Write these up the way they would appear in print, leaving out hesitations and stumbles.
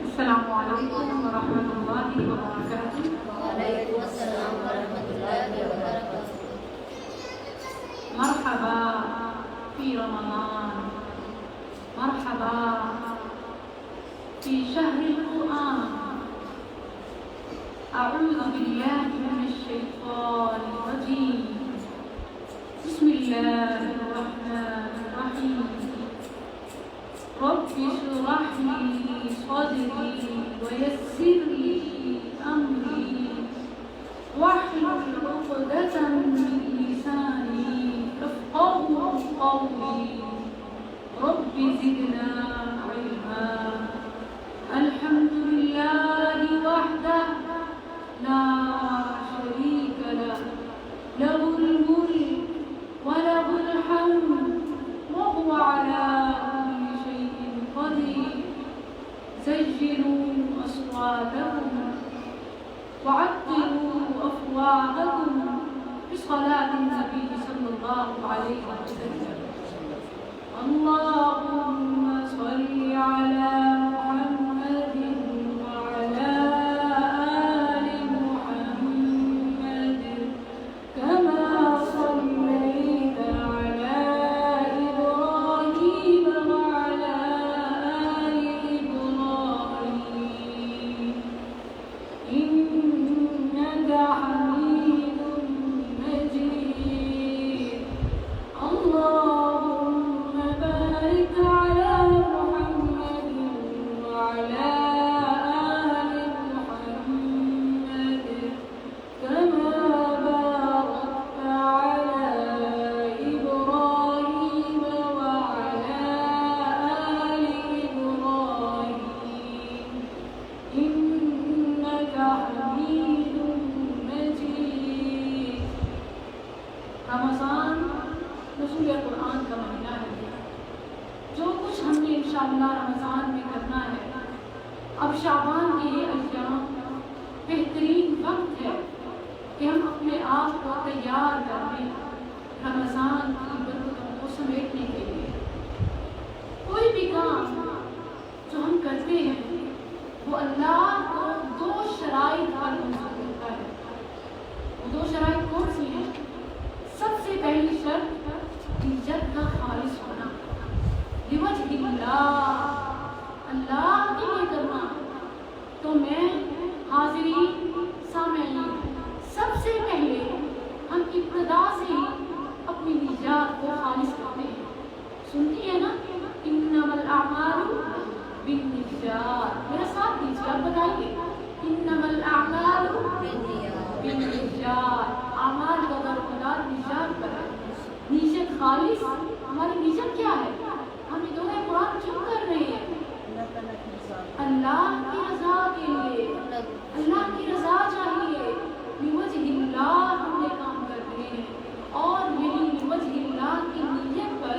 السلام علیکم ورحمۃ اللہ وبرکاتہ۔ وعلیکم السلام ورحمۃ اللہ وبرکاتہ۔ مرحبا فی رمضان، مرحبا فی شہر القرآن، اعوذ باللہ من الشیطان الرجیم، بسم اللہ الرحمن الرحیم، رب اشرح لي صدري ويسر لي أمري واحلل عقدة من لساني يفقهوا قولي رب زدنا علما۔ الحمد لله وحده لا شريك له، له الملك وله الحمد وهو على سجلوا أصواتكم وعطروا أفواهكم بصلاة النبي صلى الله عليه وسلم، اللهم صل على محمد وعلى آل محمد كما صليت على إبراهيم وعلى آل إبراهيم إنك حميد مجيد، اللهم بارك على محمد وعلى آل محمد كما باركت على إبراهيم وعلى آل إبراهيم إنك حميد مجيد۔ رمضان نزول قرآن کا مہینہ ہے، جو کچھ ہم نے انشاءاللہ رمضان میں کرنا ہے، اب شعبان کے یہ ایام بہترین وقت ہے کہ ہم اپنے آپ کو تیار کر لیں رمضان کی برکتوں کو سمیٹنے کے لیے۔ کوئی بھی کام جو ہم کرتے ہیں وہ اللہ کو دو شرائط پر منظور ہوتا ہے۔ وہ دو شرائط کون سی ہیں؟ سب سے پہلی شرط نیت کا خالص ہونا، لوجہ اللہ، اللہ کے لیے کرنا۔ تو میں حاضرین سامعین سب سے پہلے ہم ابتدا سے ہی اپنی نیت کو خالص کرتے ہیں۔ سنتی ہے نا، انما الاعمال بالنیات، میرا ساتھ دیجیے، آپ بتائیے، انما الاعمال بالنیات، اعمال کا درمدار نیت پر ہے۔ نیت خالص، ہماری نیت کیا ہے؟ ہم یہ دعائے قرآن کیوں کر رہے ہیں؟ اللہ کی رضا کے لیے، اللہ کی رضا چاہیے، لوجہ اللہ ہم یہ کام کر رہے ہیں، اور یہی لوجہ اللہ کی نیت پر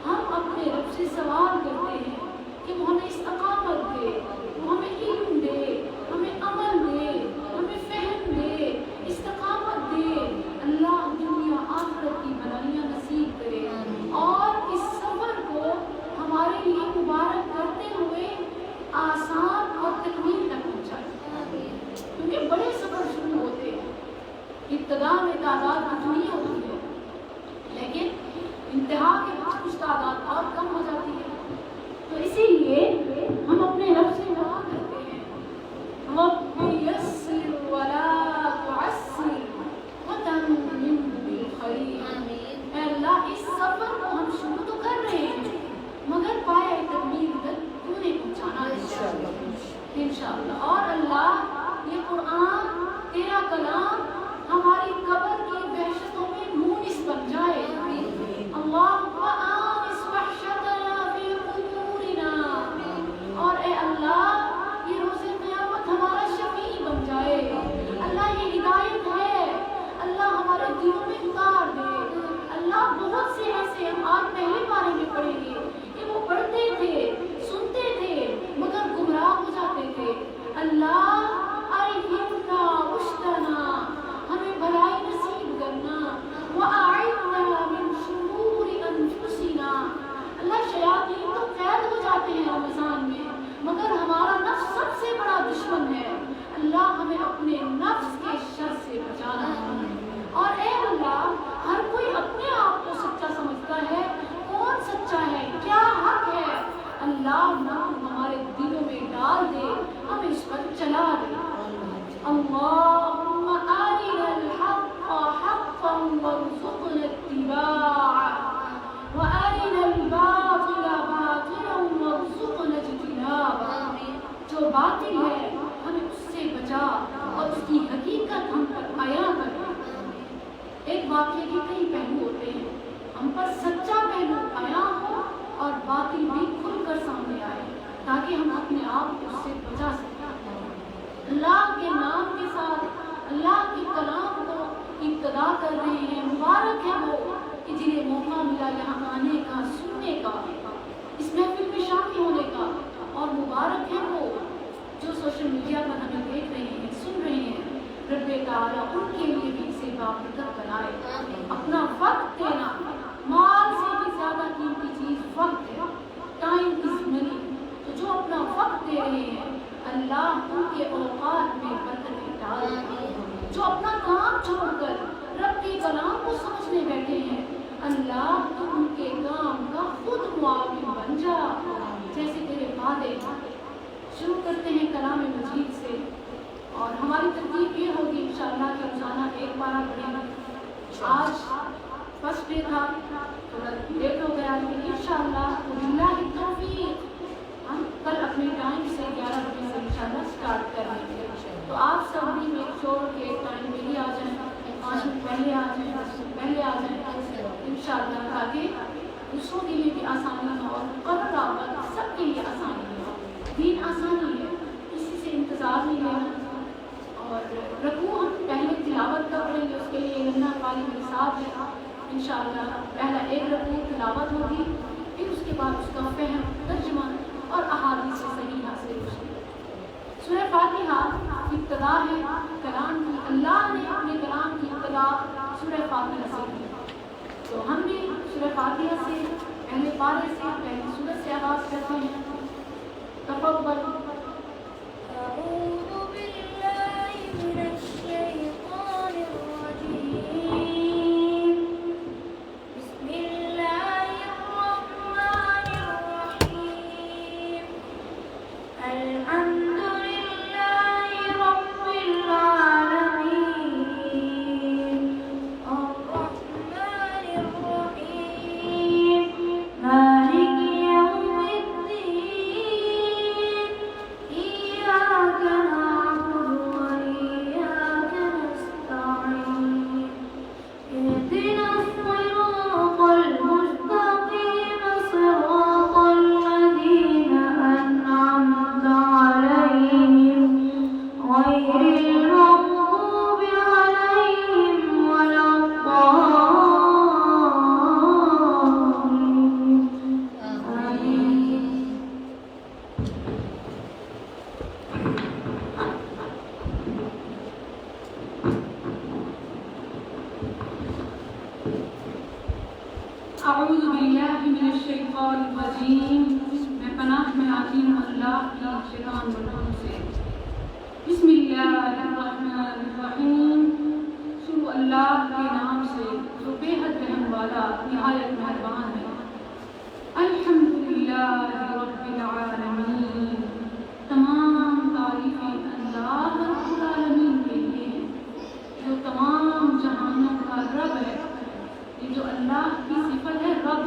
ہم اپنے رب سے سوال کرتے ہیں کہ وہ ہمیں استقامت دے، وہ ہمیں علم دے، ہمیں عمل دے، ہمیں فہم دے، استقامت دے، اللہ دنیا آخرت کی بھلائیاں نصیب کرے، اور اس سفر کو ہمارے لیے مبارک کرتے ہوئے آسان اور تکمیل تک پہنچائے۔ کیونکہ بڑے سفر شروع ہوتے ہیں، ابتدا میں تعداد اتنی ہوتی ہے، لیکن انتہا کے بعد کچھ تعداد اور کم ہو جاتی ہے۔ تو اسی لیے تاکہ ہم اپنے آپ کو اس سے بچا سکیں۔ اللہ کے نام کے ساتھ اللہ کے کلام کو ابتدا کر رہے ہیں۔ مبارک ہے وہ کہ جنہیں موقع ملا یہاں آنے کا، سننے کا، اس محفل میں شامل ہونے کا، اور مبارک ہے وہ جو سوشل میڈیا پر ہمیں دیکھ رہے ہیں، سن رہے ہیں۔ رب تعالیٰ ان کے لیے بھی اسے بابرکت بنائے۔ اپنا وقت دینا، مال سے بھی زیادہ قیمتی چیز وقت ہے۔ ٹائم از منی۔ تو جو اپنا وقت دے رہے ہیں اللہ ان کے اوقات میں برکت ڈال دے۔ جو اپنا کام چھوڑ کر رب کے کلام کو سمجھنے بیٹھے ہیں اللہ تو ان کے کام کا خود معاون بن جا جیسے تیرے وعدے۔ شروع کرتے ہیں کلام مجید سے، اور ہماری ترتیب یہ ہوگی انشاءاللہ کہ روزانہ ایک پارہ پڑھیں گے۔ آج فرسٹ ڈے تھا، تھوڑا لیٹ ہو گیا، لیکن انشاءاللہ باللہ التوفیق ہم کل اپنے ٹائم سے 11 بجے سے انشاءاللہ سٹارٹ کر لیں گے۔ تو آپ سب بھی میک شور کے ٹائم پہ ہی آ جائیں، 5 منٹ پہلے آ جائیں، 10 منٹ پہلے آ جائیں انشاءاللہ، تاکہ دوسروں کے لیے بھی آسانی ہو اور قرر آباد سب کے لیے آسانی ہو۔ دین آسانی ہے، کسی سے انتظار نہیں لینا۔ اور رکوع ہم پہلے تلاوت کا پڑھیں گے، اس کے لیے لنا قاری میرے ساتھ ہے انشاءاللہ۔ پہلا ایک رکوع تلاوت ہوگی، پھر اس کے بعد اس کا فہم، ترجمہ اور احادیث صحیحہ سے سورہ فاتحہ ابتدا ہے کلام کی۔ اللہ نے اپنے کلام کی ابتدا سورہ فاتحہ سے کی، تو ہم بھی سورہ فاتحہ سے پہلے پارے سے پہلی سورت سے آغاز کرتے ہیں۔ تفضل۔ أعوذ بالله من الشيطان الرجيم بسم الله الرحمن الرحيم الحمد لله رب العالمين الرحمن الرحيم مالك يوم الدين إياك نعبد وإياك نستعين اهدنا الصراط المستقيم صراط الذين أنعمت عليهم غير المغضوب عليهم ولا الضالين آمين۔ اعوذ باللہ من الشیطان الرجیم، میں پناہ میں آتی ہوں اللہ کی شیطان مردوں سے۔ بسم اللہ الرحمن الرحیم، شروع اللہ کے نام سے جو بے حد رحم والا نہایت مہربان ہے۔ الحمدللہ رب العالمین، تمام تعریفیں اللہ رب العالمین کے لیے ہیں جو تمام جہانوں کا رب ہے۔ یہ جو اللہ کی صفت ہے رب،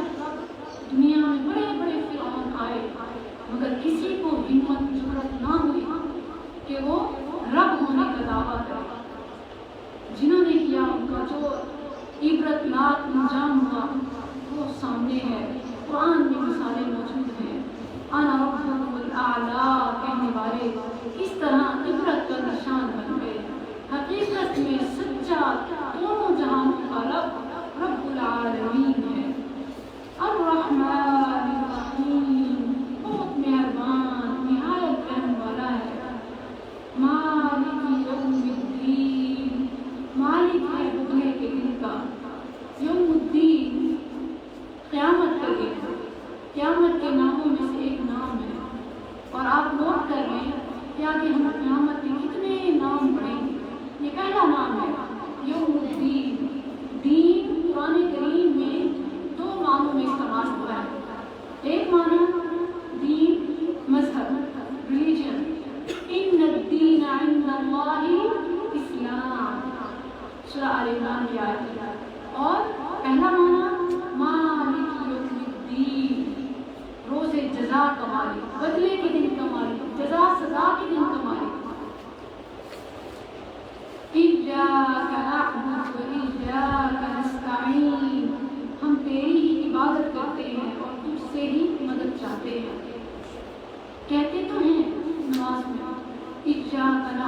دنیا میں بڑے بڑے فرعون آئے مگر کسی کو ہمت جرأت نہ ہوئی کہ وہ رب ہونے کا دعویٰ کرے۔ جنہوں نے کیا ان کا جو عبرتناک انجام ہوا وہ سامنے ہے، قرآن میں مثالیں موجود ہیں۔ انا ربکم الاعلیٰ کہنے والے اس طرح عبرت کا نشان بن گئے۔ حقیقت میں سچا دونوں جہانوں کا رب رب العالمین ہے۔ الرحمن الرحیم، بہت مہربان نہایت رحم والا ہے۔ مالک یوم الدین، مالک ہے بدلے کے دن کا۔ یوم الدین، قیامت کا دن۔ قیامت کے ناموں میں سے ایک نام ہے، اور آپ نوٹ کر لیں کہ آگے ہم قیامت کے کتنے نام پڑھیں گے۔ یہ پہلا نام ہے یوم الدین۔ دین قرآن کریم میں 2 معنوں میں استعمال ہوا ہے۔ ایک معنی دین مذہب، ریلیجن، ان الدین عند اللہ اسلام، سورہ آل عمران کی آیت ہے۔ اور پہلا معنی مالک یوم الدین، روز جزا کا مالک، بدلے کے دن کا مالک، جزا سزا کے دن کا مالک۔ إِيَّاكَ نَعْبُدُ وَإِيَّاكَ نَسْتَعِينُ، ہم تیری ہی عبادت کرتے ہیں اور تجھ سے ہی مدد چاہتے ہیں۔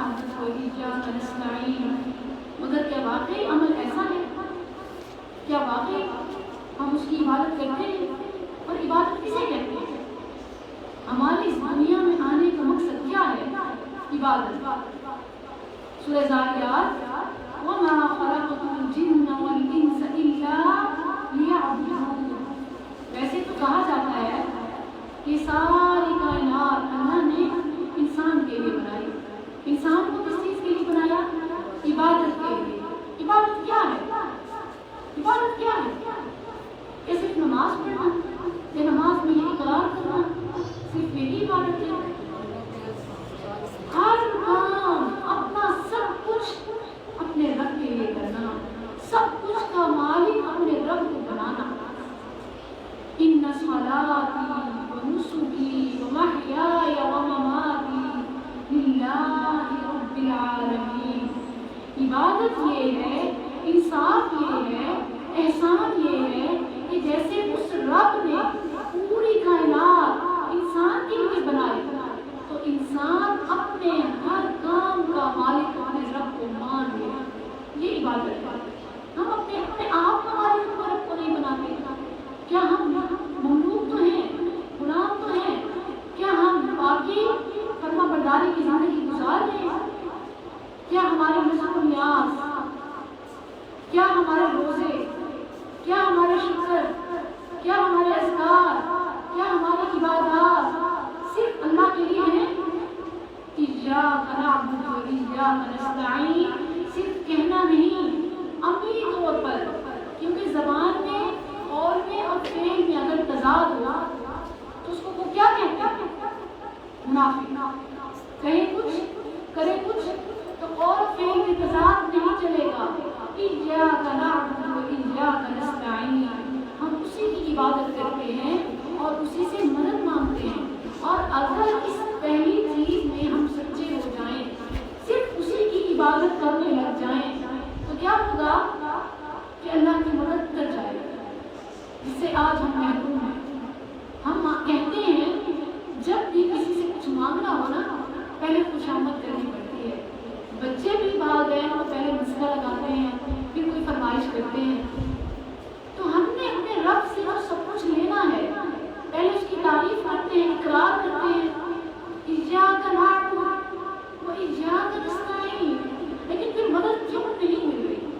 نعبد و ایاک نستعین، مگر کیا واقعی عمل ایسا ہے؟ کیا واقعی ہم اس کی عبادت کرتے ہیں؟ اور عبادت کسے کہتے ہیں؟ ہمارے اس دنیا میں آنے کا مقصد کیا ہے؟ عبادت۔ سورہ زاریات وَمَا خَلَقْتُ الْجِنَّ وَالْإِنسَ إِلَّا لِيَعْبُدُونِ، ویسے تو کہا جاتا ہے کہ ساری کائنات اللہ نے انسان کے لیے بنائی۔ انسان کو کس چیز کے لیے بنایا؟ عبادت کے لیے۔ عبادت کیا ہے؟ عبادت کیا ہے؟ کہ صرف نماز پڑھنا یا نماز میں یہ اقرار کرنا صرف یہی عبادت ہے؟ ہر کام اپنا سب کچھ اپنے رب کے لیے کرنا، سب کچھ کا مالک اپنے رب کو بنانا۔ ان صلاتی ونسکی ومحیای ومماتی للہ رب العالمین۔ عبادت یہ ہے، انصاف یہ ہے، احسان یہ ہے کہ جیسے اس رب نے پوری کائنات انسان کے لیے بنائی تو انسان اپنے ہر کام کا مالک اپنے رب کو مان لے، یہ عبادت ہے۔ ہم اپنے آپ کا مالک کو رب کو نہیں بناتے۔ کیا ہم مملوک تو ہیں، غلام تو ہیں؟ کیا ہم باقی فرما برداری کی زندگی گزار رہے ہیں؟ کیا ہمارے رزق و نیاز، کیا ہمارے روزے، کیا ہمارے شکر، کیا ہمارے اذکار، کیا ہماری عبادات صرف اللہ کے لیے ہیں؟ ایاک نعبد و ایاک نستعین صرف کہنا نہیں، عملی طور پر، کیونکہ زبان میں قول میں اور فعل میں اگر تضاد ہوا تو اس کو وہ کیا کہتے ہیں؟ منافق۔ کہے کچھ کرے کچھ تو قول و فعل میں تضاد نہیں چلے گا۔ ایاک نعبد و ایاک نستعین، ہم اسی کی عبادت کرتے ہیں اور اسی سے مدد مانگتے ہیں، اور اگر اس پہلی چیز میں ہم سچے ہو جائیں، صرف اسی کی عبادت کرنے لگ جائیں تو کیا ہوگا کہ اللہ کی مدد کر جائے گا، جس سے آج ہم محروم ہیں۔ ہم کہتے ہیں جب بھی کسی سے کچھ مانگنا ہو نا پہلے خوشامد کرنی پڑتی ہے۔ بچے بھی بھاگ گئے تو پہلے مسئلہ لگاتے ہیں، پھر کوئی فرمائش کرتے ہیں۔ تو ہم نے اپنے رب سے جو سب کچھ لینا ہے پہلے اس کی تعریف کرتے ہیں، اقرار کرتے ہیں ایاک نعبد و ایاک نستعین، لیکن پھر مدد کیوں نہیں مل رہی؟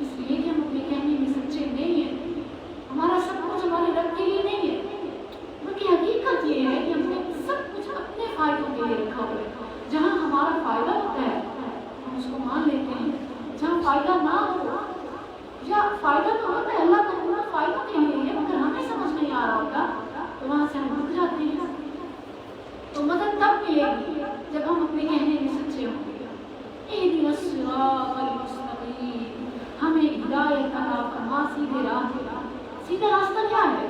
اس لیے کہ ہم اپنے کہنے میں سچے نہیں ہیں، ہمارا سب کچھ ہمارے رب کے لیے نہیں ہے، بلکہ حقیقت یہ ہے کہ ہم نے سب کچھ اپنے فائدوں کے لیے رکھا ہوا ہے۔ جہاں ہمارا فائدہ ہوتا ہے ہم اس کو مان لیتے ہیں، جہاں فائدہ نہ ہو یا فائدہ تو ہوتا ہے اللہ کا پورا فائدہ کے لیے ہے مگر ہمیں سمجھ نہیں آ رہا ہوتا تو وہاں سے ہم رک جاتے ہیں۔ تو مدد تب ملے گی جب ہم اپنے کہنے میں سچے ہوں گے۔ اہدنا الصراط المستقیم، ہمیں ہدایت عطا فرما سیدھے راہ پہ۔ سیدھا راستہ کیا ہے؟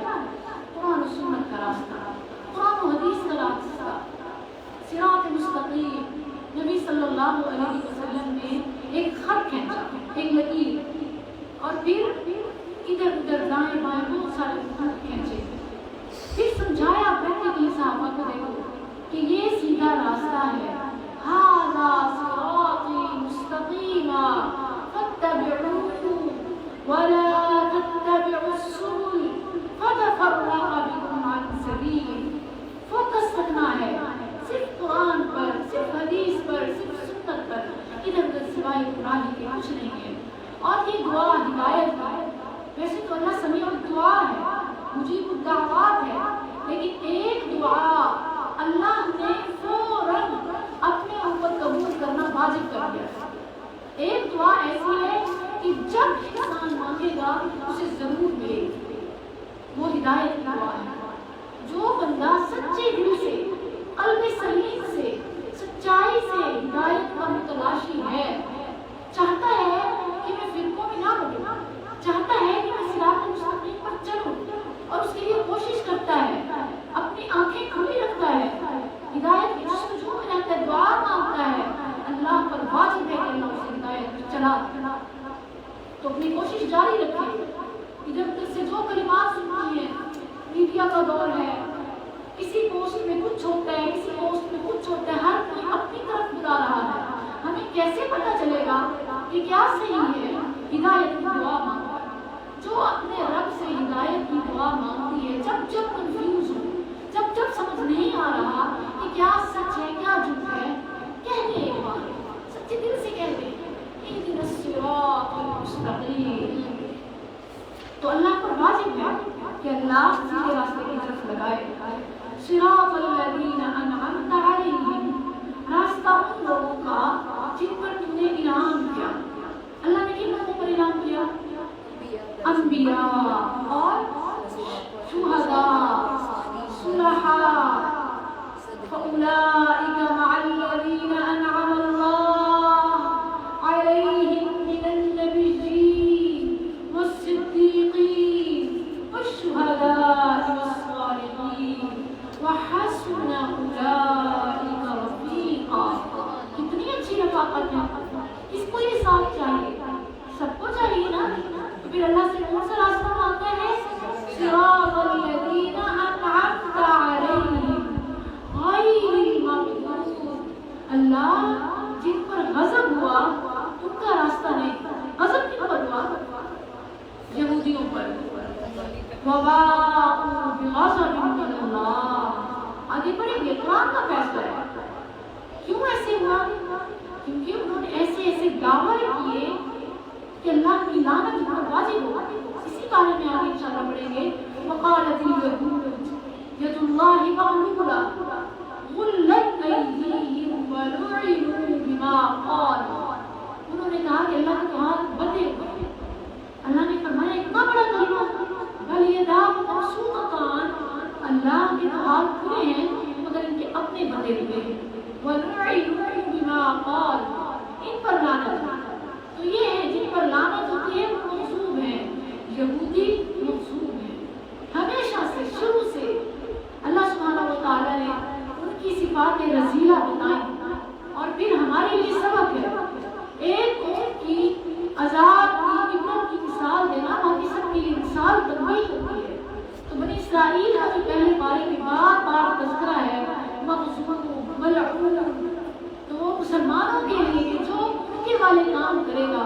قرآن و سنت کا راستہ، قرآن و حدیث کا راستہ، صراط مستقیم۔ نبی صلی اللہ علیہ وسلم نے ایک خط کھینچا، ایک لکیر، اور پھر ادھر ادھر دائیں بائیں بہت سارے خط کھینچے، پھر سمجھایا پریکٹیکلی صحابہ کو، دیکھو کہ یہ سیدھا راستہ ہے، ھذا صراطی مستقیما فاتبعوہ ولا تتبعوا السبل فتفرق بکم عن سبیلہ۔ فوکس رکھنا ہے صرف قرآن پر، صرف حدیث پر، صرف سنت پر، ادھر ادھر سوائے قرآن کے کچھ نہیں ہے۔ اور یہ دعا ہدایت ہے، ویسے تو اللہ سمیع الدعا ہے، مجیب الدعوات ہے، لیکن ایک دعا اللہ نے فوراً اپنے اوپر قبول کرنا واجب کر دیا۔ ایک دعا ایسی ہے کہ جب انسان مانگے گا اسے ضرور ملے گی، وہ ہدایت کی دعا ہے۔ جو بندہ سچے دل سے، قلب سلیم سے، سچائی سے ہدایت کا متلاشی ہے، چاہتا ہے کہ میں فرقوں میں نہ بڑھوں، چاہتا ہے کہ میں صراط مستقیم پر چلوں، اور اس کے لیے کوشش کرتا ہے، اپنی آنکھیں کھلی رکھتا ہے، ہدایت کی جستجو میں رہتا ہے، دعا مانگتا ہے، اللہ پر واجب ہے کہ اللہ اسے ہدایت پر چلا، تو اپنی کوشش جاری رکھے۔ ادھر ادھر سے جو کلمات سنتی ہیں، میڈیا کا دور ہے، کسی پوسٹ میں کچھ ہوتا ہے، کسی پوسٹ میں کچھ ہوتا ہے، ہر کوئی اپنی طرف بلا رہا ہے، کیسے پتہ چلے گا کہ کیا صحیح ہے؟ ہدایت کی دعا مانگو، جو اپنے رب سے ہدایت کی دعا مانگتی ہے، جب کنفیوز ہو، جب سمجھ نہیں آ رہا کہ کیا سچ ہے کیا جھوٹ ہے، کہہ دے ایک بار، سچے دل سے کہہ دے اہدنا الصراط المستقیم، تو اللہ پر واجب ہے کہ اللہ سیدھے راستے کی طرف لگائے. صراط الذین انعمت علیہم، راستہ ان لوگوں کا جن پر تم نے انعام کیا. اللہ نے کن لوگوں پر انعام کیا؟ انبیاء اور شہداء، صلحاء. فأولئک مع الذین انعم اللہ علیہم من النبیین والصدیقین والشہداء والصالحین وحسن اولئک رفیقا. کتنی اچھی رفاقت ہے. کس کو یہ ساتھ چاہیے؟ سب کو چاہیے نا. تو پھر اللہ سے کون سا راستہ مانگتا ہے؟ صراط الذین انعمت علیہم غیر المغضوب. اللہ جن پر غضب ہوا ان کا راستہ نہیں. غضب کن پر ہوا؟ یہودیوں پر. وباءوا بغضب من اللہ. آگے بڑھیں گے، قرآن کا فیصلہ ہے. کیوں ایسے ہوا؟ کیونکہ انہوں نے ایسے دعوے کیے کہ اللہ کی لعنت ان پر واجب ہو. اسی بارے میں آگے انشاءاللہ پڑھیں گے. وقالت اليهود يد الله مغلولة غلت أيديهم ولعنوا بما قالوا. انہوں نے کہا کہ اللہ کے ہاتھ بندھے ہوئے ہیں. اللہ نے فرمایا اتنا بڑا کلمہ، بل یداہ مبسوطتان، اللہ کے ہاتھ کھلے ہیں مگر ان کے اپنے بندے ہوئے ہیں. وَلُعِنُوا بِمَا قَالُوا، ان پر لعنت ہے. تو یہ ہے جن پر لعنت ہوتی ہے وہ مغضوب ہیں. یہودی مغضوب ہیں. ہمیشہ سے شروع سے اللہ سبحانہ و تعالیٰ نے ان کی صفات رذیلہ بتائیں اور پھر ہمارے لیے سبق ہے. ایک قوم کی عذاب کی عبرت کی مثال دینا باقی سب کے لیے مثال تنبیہ ہوتی ہے. تو بنی اسرائیل کا جو پہلے بارے میں بار بار تذکرہ ہے مغضوب ملعون، تو وہ مسلمانوں کے لیے جو ان کے والے کام کرے گا،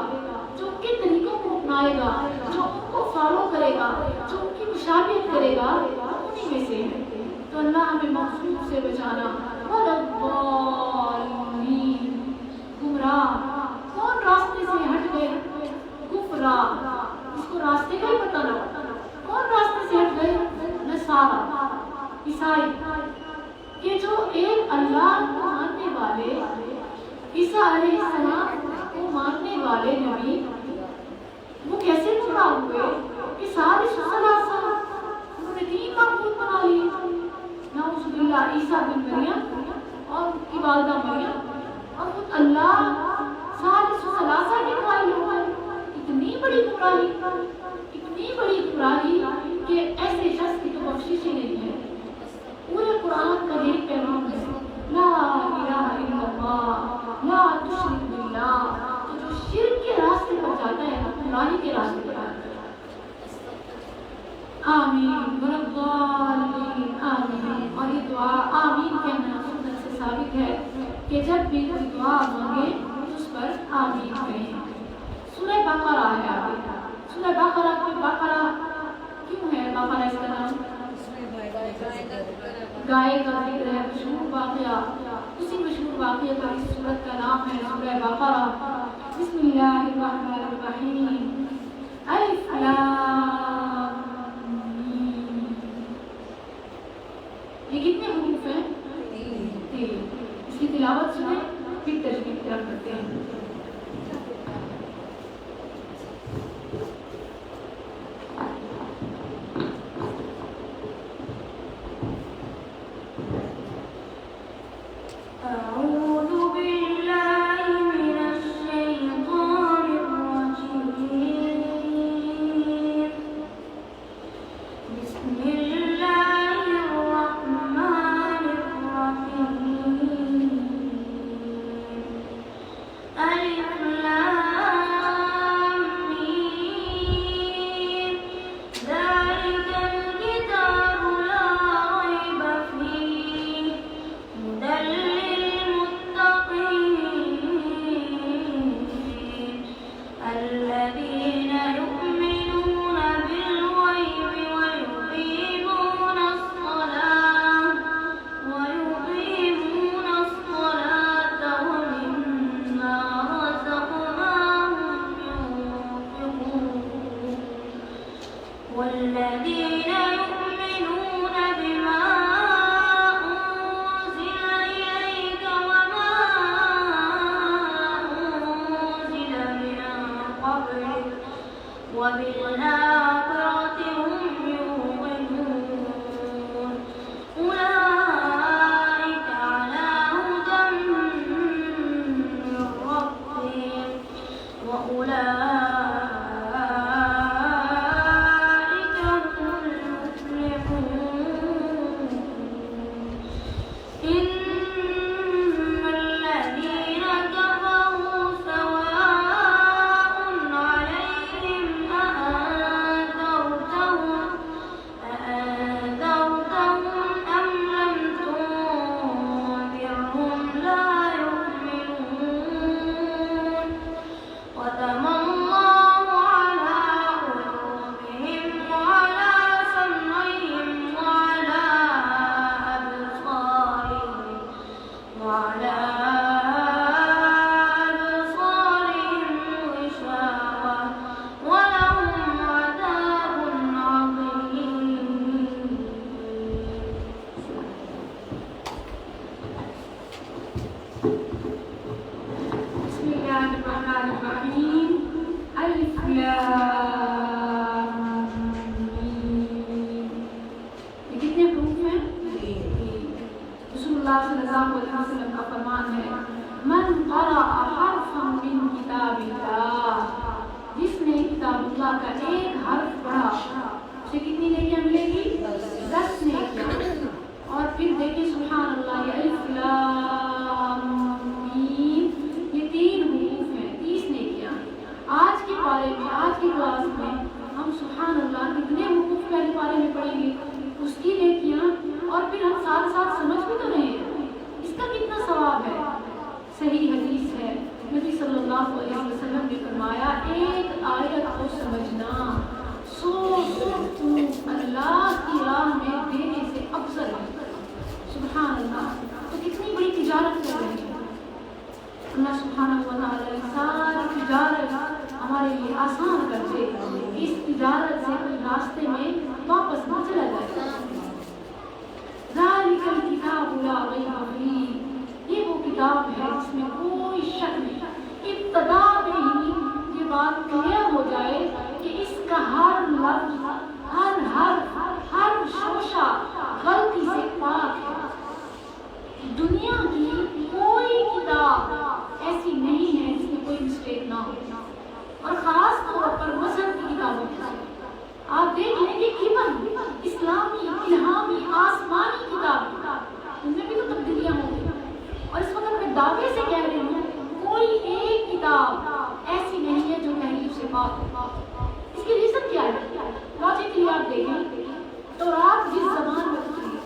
جو ان کے طریقوں کو اپنائے گا، جو ان کو فالو کرے گا، جو ان کی مشابہت کرے گا، انہی میں سے ہے. تو اللہ ہمیں مغضوب سے بچانا. وَلَضَّالِّينَ، گمراہ. کون راستے سے ہٹ گئے؟ گمراہ. اس کو راستے کا ہی پتہ نہ. کون راستے سے ہٹ گئے؟ نصارہ، عیسائی. کہ جو ایک اللہ کو ماننے والے، عیسیٰ علیہ السلام کو ماننے والے نبی، وہ کیسے گمراہ ہوئے کہ سارے ثلاثہ انہوں نے تین معبود بنا لیے. نعوذ باللہ، عیسیٰ بن مریم اور ان کی والدہ مریم اور خود اللہ سارے ثلاثہ کے قائل ہو گئے. اتنی بڑی گمراہی، اتنی بڑی گمراہی کہ ایسے شخص کی تو بخشش ہی نہیں ہے. پورے قرآن کا یہی پیغام ہے، لا الہ الا اللہ لا تشرک باللہ. تو جو شرک کے راستے پر جاتا ہے وہ گمراہی کے راستے پر جاتا ہے. آمین والضالین. آمین. اور یہ دعا آمین کہنا سنت سے ثابت ہے کہ جب بھی کوئی دعا مانگے تو اس پر آمین کہیں. سورہ بقرہ ہے آگے. سورہ بقرہ کیوں ہے بقرہ اس کا نام؟ گائے کا ذکر ہے، مشہور واقعہ. اسی مشہور واقعہ پر اس سورت کا نام ہے سورہ بقرہ. بسم اللہ الرحمن الرحیم. الف لام میم. یہ کتنے حروف ہیں؟ 3. اس کی تلاوت سنیں پھر ترجمے کی طرف کرتے ہیں. ألف الرحیم الف لام میم. یہ کتنے حروف ہیں؟ رسول اللہ صلی اللہ علیہ وسلم کا فرمان ہے من قرأ حرفا من کتاب اللہ، جس نے کتاب اللہ کا ایک حرف پڑھا اسے کتنی نیکیاں ملے گی؟ 10 نیکیاں. اور پھر دیکھیں سبحان اللہ، یہ الف لام میم یہ 3 حروف ہیں، 30 نیکیاں. آج کے پارے میں، آج کی کلاس میں ہم سبحان اللہ کتنے حروف پہلے پارے میں پڑھیں گے، اس کی نیکیاں، اور پھر ہم ساتھ ساتھ سمجھ بھی تو رہے ہیں اس کا کتنا ثواب ہے. صحیح حدیث ہے، نبی صلی اللہ علیہ وسلم نے فرمایا ایک آیت کو سمجھنا 100 اللہ کی راہ میں دینے سے افضل ہے. سبحان اللہ. تو کتنی بڑی تجارت کر رہے ہیں. اللہ سبحانہ و تعالی ساری تجارت ہمارے لیے آسان کر دے، اس تجارت سے کوئی راستے میں واپس نہ چلا جائے. ذالک الکتاب لا ریب فیہ، یہ وہ کتاب ہے جس میں کوئی شک نہیں. ابتدا میں ہی یہ بات کلیئر ہو جائے کہ اس کا ہر لفظ، ہر حرف، ہر شوشہ غلطی سے پاک ہے. دنیا کی کوئی کتاب ایسی نہیں ہے جس میں کوئی مسٹیک نہ ہو، اور خاص طور پر مذہب کی کتابوں میں آپ دیکھ لیں کہ ایون اسلامی، الہامی، آسمانی کتاب ان میں بھی تو تبدیلیاں ہوں گی. اور اس وقت میں دعوے سے کہہ رہی ہوں کوئی ایک کتاب ایسی نہیں ہے جو تحریف سے پاک ہو. اس کی ریزن کیا ہے؟ لاجکلی آپ دیکھیں تو رات جس زبان میں اتری،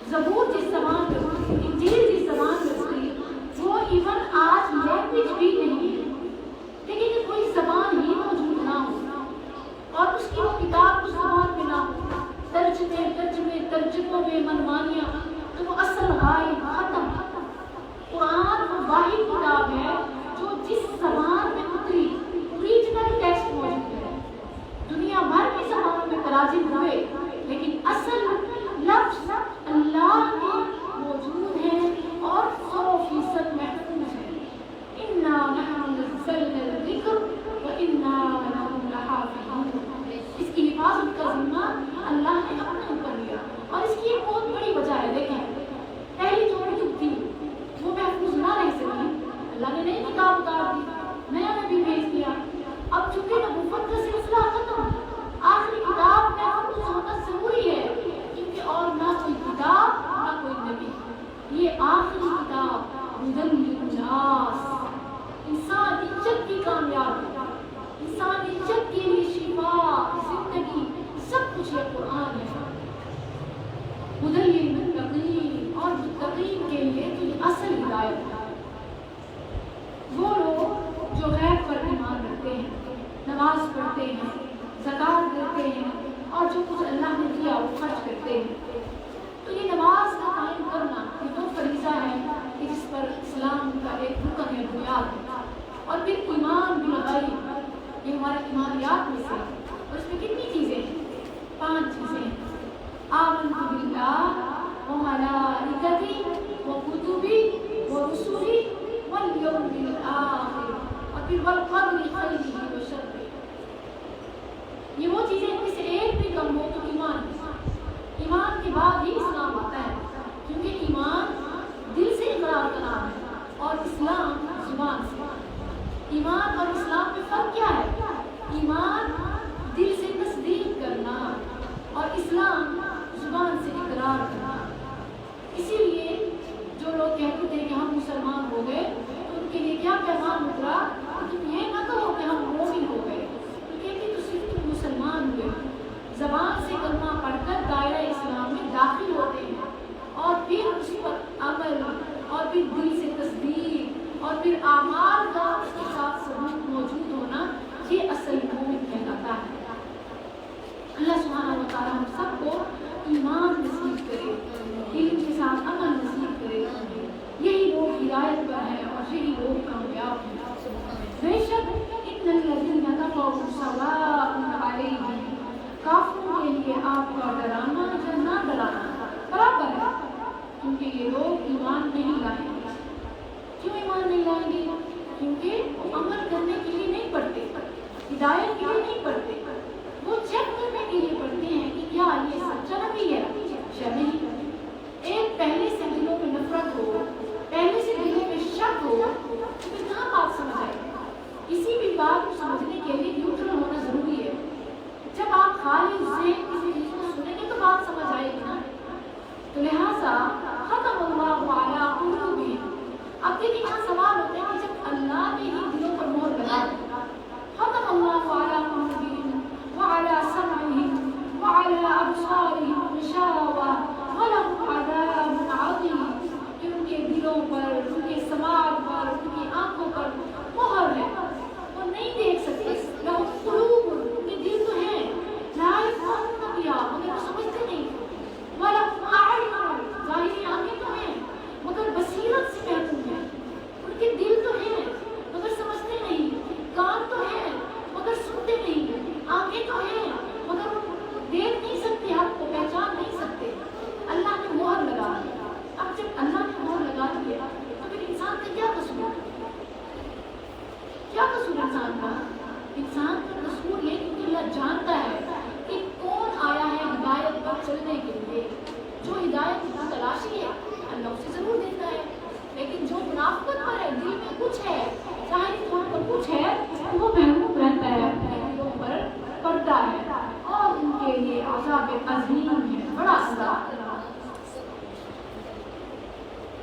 زبور جس زبان میں اتری، انجیل جس زبان میں اتری، وہ ایون آج لینگویج بھی نہیں ہے. لیکن کہ کوئی زبان ہی موجود نہ ہو اور اس کی وہ کتاب اس زبان میں نہ ہو، ترجموں میں منمانیاں، تو وہ اصل غائب ختم. قرآن وہ واحد کتاب ہے جو جس زبان میں اتری اوریجنل ٹیکسٹ موجود ہے. دنیا بھر کی زبانوں میں تراجم ہوئے لیکن اصل لفظ اللہ میں موجود ہے اور 100% محفوظ ہے. اِنَّا نَحْنُ نَزَّلْنَا الذِّكْرَ وَإِنَّا لَهُ لَحَافِظُونَ. اس کی حفاظت کا ذمہ اللہ نے اپنے اوپر لیا، اور اس کی ایک بہت بڑی وجہ ہے. دیکھیں پہلی جو تھی وہ محفوظ نہ رہ سکی، اللہ نے نئی کتاب اتار دی، نیا نبی بھیج دیا. اب چونکہ نبوت کا سلسلہ ختم، آخری کتاب محفوظ ہونا ضروری ہے، کیونکہ اور نہ کوئی کتاب نہ کوئی نبی. یہ آخری کتاب ہدی للناس، انسانیت کی کامیابی، انسانیت کے لیے شفا، زندگی، سب کچھ یہ قرآن ہے. ہدی للمتقین، اور متقین کے لیے تو یہ اصل ہدایت ہے. وہ لوگ جو غیب پر ایمان رکھتے ہیں، نماز پڑھتے ہیں، زکوٰۃ دیتے ہیں، اور جو کچھ اللہ نے دیا وہ خرچ کرتے ہیں. تو یہ نماز کا قائم کرنا یہ وہ فریضہ ہے کہ جس پر اسلام کا ایک رکن ہے، بنیاد ہے. اور پھر ایمان بالغیب، یہ ہمارے ایمانیات میں سے، اور اس میں کتنی چیزیں ہیں؟ 5 چیزیں ہیں. آمنت باللہ وملائکتہ وکتبہ ورسلہ والیوم الآخر، اور پھر والقدر خیرہ وشرہ. یہ وہ چیزیں ان میں سے ایک بھی کم ہو تو ایمان کے بعد ہی اسلام آتا ہے، کیونکہ ایمان دل سے اقرار کا نام ہے اور اسلام زبان سے. ایمان اور اسلام میں فرق کیا ہے؟ ایمان دل سے تصدیق کرنا اور اسلام زبان سے اقرار کرنا. اسی لیے جو لوگ کہتے تھے کہ ہم مسلمان ہو گئے تو ان کے لیے کیا پیغام اترا کہ تم یہ نہ کہو کہ ہم مومن ہو گئے، تو کہتے تو صرف تم مسلمان ہوئے. زبان سے کلمہ پڑھ کر دائرہ اسلام میں داخل ہوتے ہیں، اور پھر اس پر عمل، اور پھر دل سے تصدیق، اور پھر اعمال کا اس کے ساتھ ثبوت موجود ہونا، یہ اصل مومن کہلاتا ہے. اللہ سبحانہ و تعالیٰ ہم سب کو ایمان نصیب کرے، علم کے ساتھ عمل نصیب کرے. یہی لوگ ہدایت پر ہیں اور یہی لوگ کامیاب ہیں. بے شک ان الذین کفروا سواء علیہم، کافروں کے لیے آپ کا ڈرانا یا نہ ڈرانا برابر ہے، کیونکہ یہ لوگ ایمان نہیں لائیں گے. کیوں ایمان نہیں لائیں گے؟ کیونکہ وہ عمل کرنے کے لیے نہیں پڑھتے، ہدایت کے لیے نہیں پڑھتے، وہ چیک کرنے کے لیے پڑھتے ہیں کہ کیا یہ سچا نبی ہے یا نہیں۔ ایک پہلے سے دلوں میں نفرت ہو، پہلے سے دلوں میں شک ہو، تو پھر کہاں بات سمجھ آئے گی؟ کسی بھی بات کو سمجھنے کے لیے نیوٹرل ہونا ضروری ہے۔ جب آپ خالی ذہن کسی چیز کو سنیں گے تو بات سمجھ آئے گی نا۔ تو لہٰذا ختم اللہ علی قلوبہم۔ اب دیکھیں یہاں سوال ہوتا ہے کہ جب اللہ نے ہی دلوں پر مہر لگائی، ختم اللہ علی قلوبہم وعلی سمعہم وعلی ابصارہم غشاوہ ولہم عذاب عظیم، کہ ان کے دلوں پر، ان کے سماع پر، ان کی آنکھوں پر مہر ہے، وہ نہیں دیکھ سکتے۔ لہم قلوب، ان کے دل تو ہیں، لا یفقہون بہا، مگر وہ سمجھتے نہیں۔ وَلَهُمْ أَعْیُنٌ، ظاہری آنکھیں تو ہیں مگر بصیرت سے محروم ہیں۔ ان کے دل تو ہیں مگر سمجھتے نہیں، کان تو ہیں مگر سنتے نہیں، آنکھیں تو ہیں مگر دیکھ نہیں سکتے، حق کو پہچان نہیں سکتے۔ اللہ نے مہر لگا دیا۔ اب جب اللہ نے مہر لگا دیا تو پھر انسان کا کیا قصور؟ کیا قصور انسان کا؟ انسان کا قصور یہ کہ اللہ جانتا ہے کہ کون آیا ہے ہدایت پر چلنے کے لیے۔ جو ہدایت کی تلاشی ہے اللہ اسے ضرور دیتا ہے، لیکن جو منافقت پر ہے، دل میں کچھ ہے، ظاہری طور پر کچھ ہے، وہ محروم رہتا ہے، دلوں پر پردہ ہے، اور ان کے لیے عذاب عظیم ہے، بڑا عذاب۔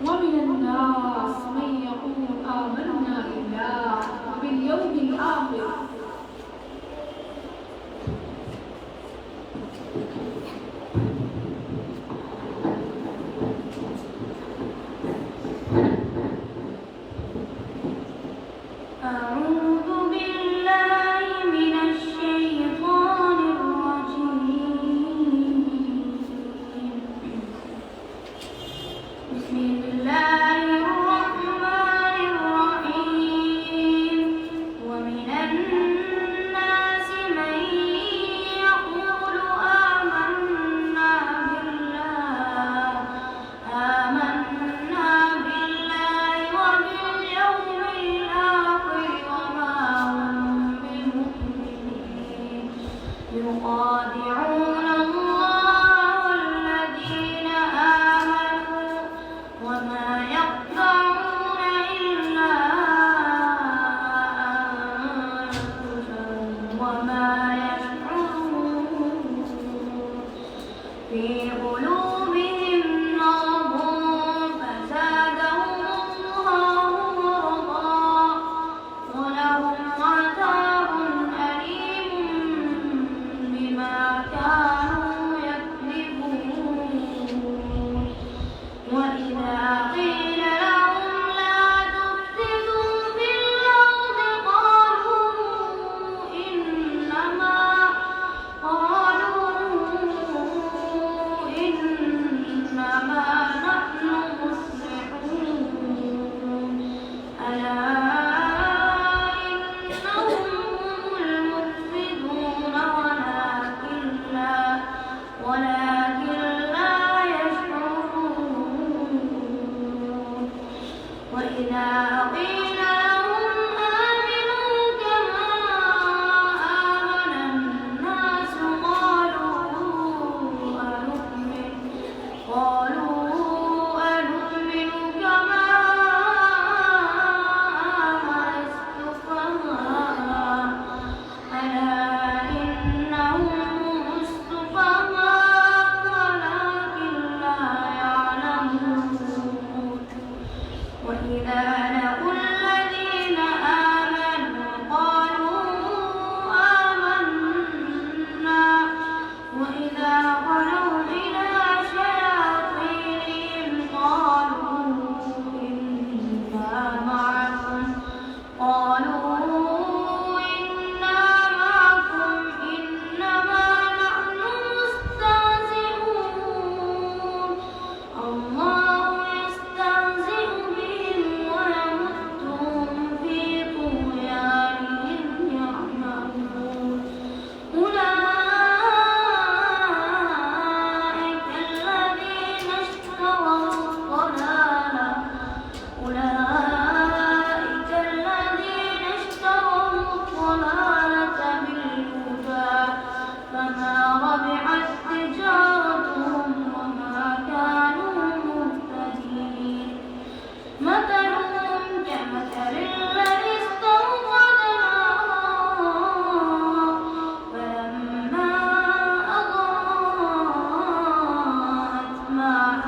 وَمِنَ النَّاسِ مَن يَقُولُ آمَنَّا بِاللَّهِ وَبِالْيَوْمِ الْآخِرِ أعوذ بالله من الشيطان الرجيم بسم الله الرحمن الرحيم ومن الناس من يقول آمنا بالله وباليوم الآخر وما هم بمؤمنين يخادعون الله والذين آمنوا وما يخدعون إلا أنفسهم وما يشعرون في قلوبهم مرض فزادهم الله مرضا ولهم عذاب أليم بما كانوا يكذبون وإذا قيل لهم لا تفسدوا في الأرض إنما نحن مصلحون ألا إنهم هم المفسدون ولكن لا يشعرون وإذا قيل لهم آمنوا كما آمن الناس قالوا أنؤمن كما آمن السفهاء ألا إنهم هم السفهاء ولكن لا يعلمون وإذا لقوا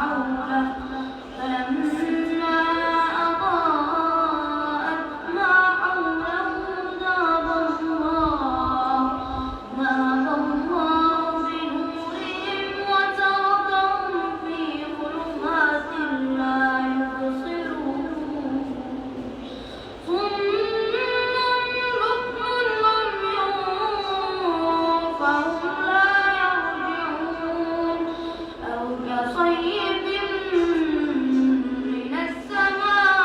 حوله فلما أضاءت ما حوله ذهب الله بنورهم وتركهم في ظلمات لا يبصرون صم بكم عمي فهم لا يرجعون أو كصيب من السماء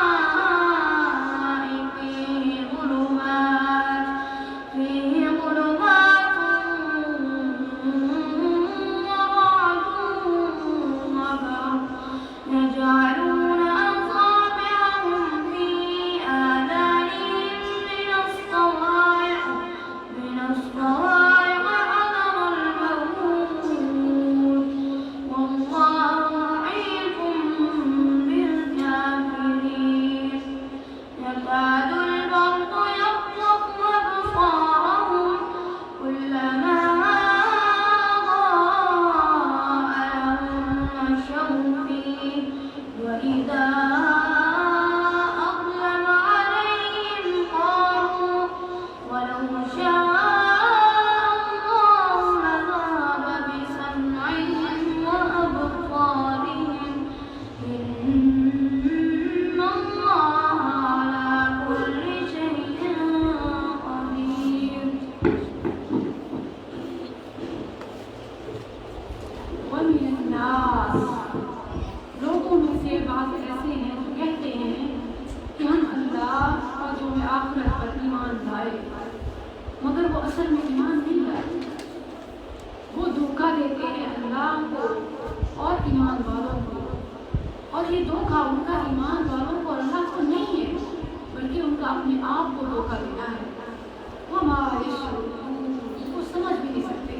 فيه ظلمات ورعد وبرق يجعلون أصابعهم في آذانهم من الصواعق حذر الموت والله محيط بالكافرين يكاد البرق يخطف أبصارهم كلما أضاء لهم مشوا فيه وإذا أظلم عليهم قاموا ولو شاء الله لذهب بسمعهم وأبصارهم إن الله على كل شيء قدير ومن الناس لوگوں میں سے بعض ایسے ہیں جو کہتے ہیں کہ ہم اللہ اور یوم آخرت پر ایمان لائے، مگر وہ اصل میں ایمان نہیں لائے۔ وہ دھوکہ دیتے ہیں اللہ کو اور ایمان والوں کو، اور یہ دھوکہ ان کا ایمان والوں کو اللہ کو نہیں ہے بلکہ ان کا اپنے آپ کو دھوکہ دینا ہے۔ وہ ہمارے کو سمجھ بھی نہیں سکتے۔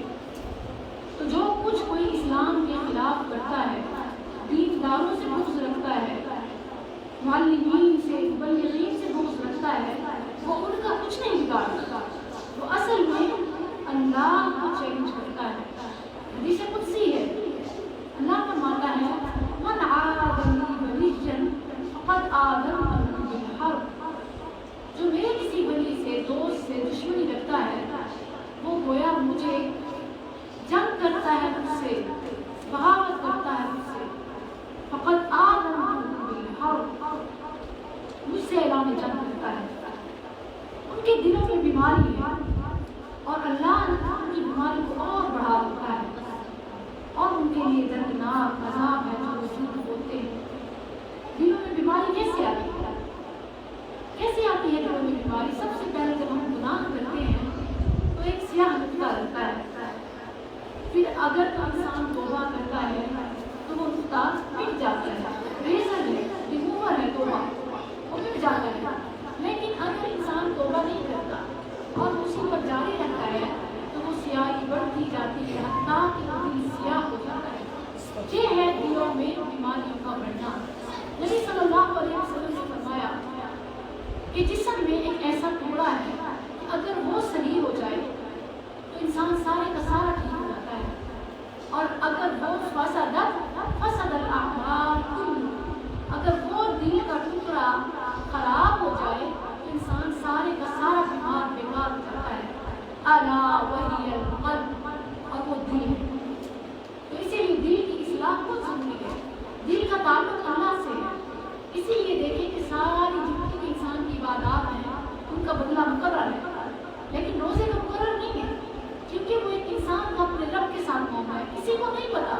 تو جو کچھ کوئی اسلام کے خلاف کرتا ہے، دینداروں سے بغض رکھتا ہے، معلمین سے مبلغین سے بغض رکھتا ہے، وہ ان کا کچھ نہیں بگاڑتا، وہ اصل میں اللہ کو چیلنج کرتا ہے۔ حدیث قدسی ہے، اللہ فرماتا ہے من عاد لی ولیا فقد آذنته بالحرب، جو میرے کسی ولی سے دوست سے دشمنی رکھتا ہے وہ گویا مجھے جنگ کرتا ہے، مجھ سے بغاوت کرتا ہے، مجھ سے فقط آذنته بالحرب، مجھ سے اعلان جنگ کرتا ہے۔ ان کے دلوں میں بیماری ہے اور اللہ ان کی بیماری کو اور بڑھا دیتا ہے، اور ان کے لیے دردناک عذاب ہے جو وجود ہوتے ہیں۔ دلوں میں بیماری کیسے آتی ہے؟ کیسے آتی ہے دلوں میں بیماری؟ سب سے پہلے جب ہم گناہ کرتے ہیں تو ایک سیاہ نقطہ رہتا ہے، پھر اگر تو انسان توبہ کرتا ہے تو وہ نقطہ مٹ جاتا ہے، ریزر ہے، ریموور ہے توبہ، وہ مٹ جاتا ہے۔ لیکن اگر انسان توبہ نہیں کرتا اور اسی پر جاری رہتا ہے تو وہ سیاہی بڑھتی جاتی ہے حتیٰ کہ وہ دل سیاہ ہو جاتا ہے۔ یہ ہے دلوں میں بیماریوں کا بڑھنا۔ نبی صلی اللہ علیہ وسلم نے فرمایا کہ جسم میں ایک ایسا ٹکڑا ہے کہ اگر وہ صحیح ہو جائے تو انسان سارے کا سارا ٹھیک ہو جاتا ہے، اور اگر وہ فسد الاعمال کلها، اگر وہ دل کا ٹکڑا خراب ہو جائے تو انسان سارے کا سارا بیمار بیمار ہو جاتا ہے۔ الا وہی القلب، اور وہ دل ہے۔ تو اسی لیے دل کی اصلاح بہت ضروری ہے، دل کا تعلق اللہ سے ہے۔ اسی لیے دیکھیں کہ ساری جتنی بھی انسان کی عبادات ہیں ان کا بدلہ مقرر ہے، لیکن روزے کا مقرر نہیں ہے، کیونکہ وہ ایک انسان کا اپنے رب کے ساتھ معاملہ ہے، کسی کو نہیں پتا،